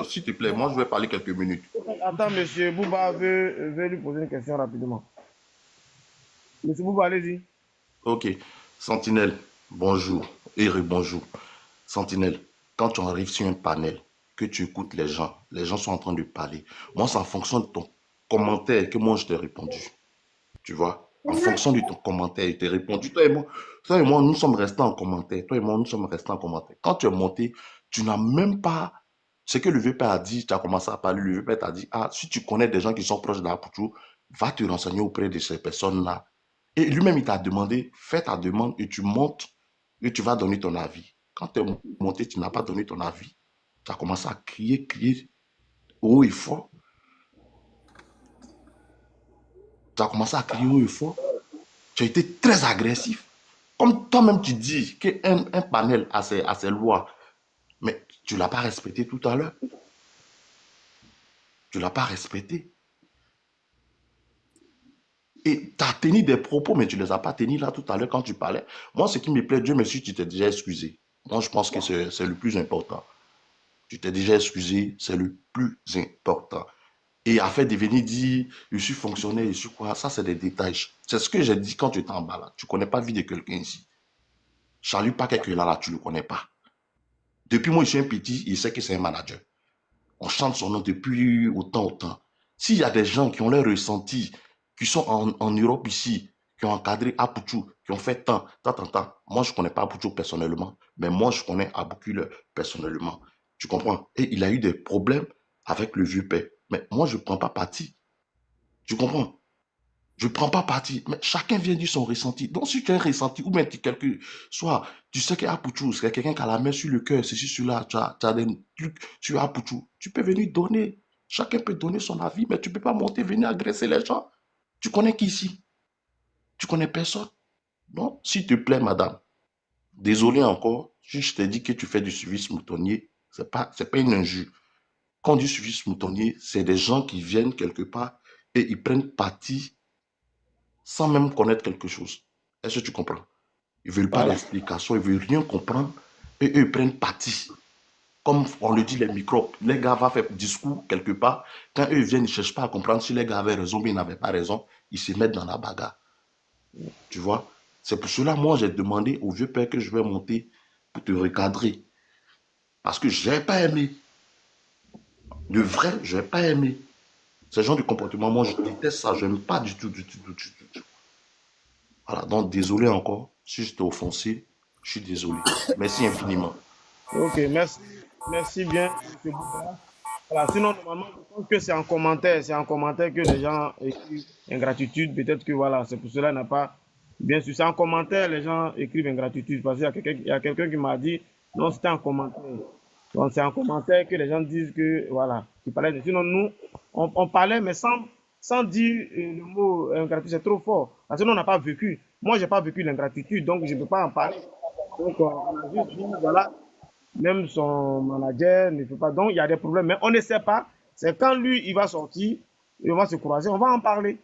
S8: S'il te plaît, moi je vais parler quelques minutes.
S3: Attends, monsieur Bouba veut lui poser une question rapidement. Monsieur Bouba, allez-y.
S8: Ok, Sentinelle. Bonjour et rebonjour. Sentinelle, quand tu arrives sur un panel, que tu écoutes les gens sont en train de parler. Moi, c'est en fonction de ton commentaire que moi je t'ai répondu. Tu vois? En fonction de ton commentaire, je t'ai répondu. Toi et moi, nous sommes restés en commentaire. Quand tu es monté, tu n'as même pas... Ce que le vieux père a dit, tu as commencé à parler, le vieux père t'a dit, ah, si tu connais des gens qui sont proches d'Apoutou, va te renseigner auprès de ces personnes-là. Et lui-même, il t'a demandé, fais ta demande et tu montes et tu vas donner ton avis. Quand tu es monté, tu n'as pas donné ton avis. Tu as commencé à crier haut et fort. Tu as commencé à crier haut et fort. Tu as été très agressif. Comme toi-même, tu dis qu'un panel a ses lois. Mais tu ne l'as pas respecté tout à l'heure. Tu ne l'as pas respecté. Et tu as tenu des propos, mais tu ne les as pas tenus là tout à l'heure quand tu parlais. Moi, ce qui me plaît, Dieu merci, tu t'es déjà excusé. Moi, je pense que c'est le plus important. Tu t'es déjà excusé, c'est le plus important. Et à faire devenir dire, je suis fonctionnaire, je suis quoi, ça c'est des détails. C'est ce que j'ai dit quand tu étais en bas là. Tu ne connais pas la vie de quelqu'un ici. Charlie Paquet qui est là, tu ne le connais pas. Depuis moi, je suis un petit, il sait que c'est un manager. On chante son nom depuis autant. S'il y a des gens qui ont leur ressenti, qui sont en Europe ici, qui ont encadré Apoutou, qui ont fait tant. Moi, je ne connais pas Apoutou personnellement, mais moi, je connais Aboukule personnellement. Tu comprends? Et il a eu des problèmes avec le vieux père. Mais moi, je ne prends pas parti. Tu comprends? Je ne prends pas parti, mais chacun vient dire son ressenti. Donc, si tu as un ressenti, ou même soit tu sais qu'Apouchou, c'est quelqu'un qui a la main sur le cœur, c'est celui-là, tu as des trucs sur Apouchou, tu peux venir donner. Chacun peut donner son avis, mais tu ne peux pas monter, venir agresser les gens. Tu connais qui ici? Tu connais personne? Non, s'il te plaît, madame, désolé encore, si je t'ai dit que tu fais du service moutonnier, ce n'est pas une injure. Quand on dit service moutonnier, c'est des gens qui viennent quelque part et ils prennent parti sans même connaître quelque chose. Est-ce que tu comprends? Ils ne veulent pas d'explication, ils ne veulent rien comprendre et eux ils prennent parti. Comme on le dit, les microbes, les gars vont faire discours quelque part. Quand eux viennent, ils ne cherchent pas à comprendre si les gars avaient raison ou ils n'avaient pas raison. Ils se mettent dans la bagarre. Tu vois? C'est pour cela, moi, j'ai demandé au vieux père que je vais monter pour te recadrer. Parce que je n'ai pas aimé. De vrai, je n'ai pas aimé. Ce genre de comportement, moi, je déteste ça. Je n'aime pas du tout. Voilà, donc désolé encore. Si je t'ai offensé, je suis désolé. Merci infiniment.
S3: Ok, merci bien, M. Bouba. Voilà, sinon, normalement, je pense que c'est en commentaire que les gens écrivent ingratitude. Peut-être que voilà, c'est pour cela qu'il n'a pas. Bien sûr, c'est en commentaire, les gens écrivent ingratitude. Parce qu'il y a quelqu'un qui m'a dit, non, c'était en commentaire. Donc, c'est en commentaire que les gens disent que, voilà, tu parlais de. Sinon, nous, on parlait, mais sans dire le mot ingratitude, c'est trop fort. Parce que nous, on n'a pas vécu. Moi, je n'ai pas vécu l'ingratitude, donc je ne peux pas en parler. Donc, on a juste dit, voilà. Même son manager ne fait pas. Donc, il y a des problèmes. Mais on ne sait pas. C'est quand lui, il va sortir, il va se croiser, on va en parler.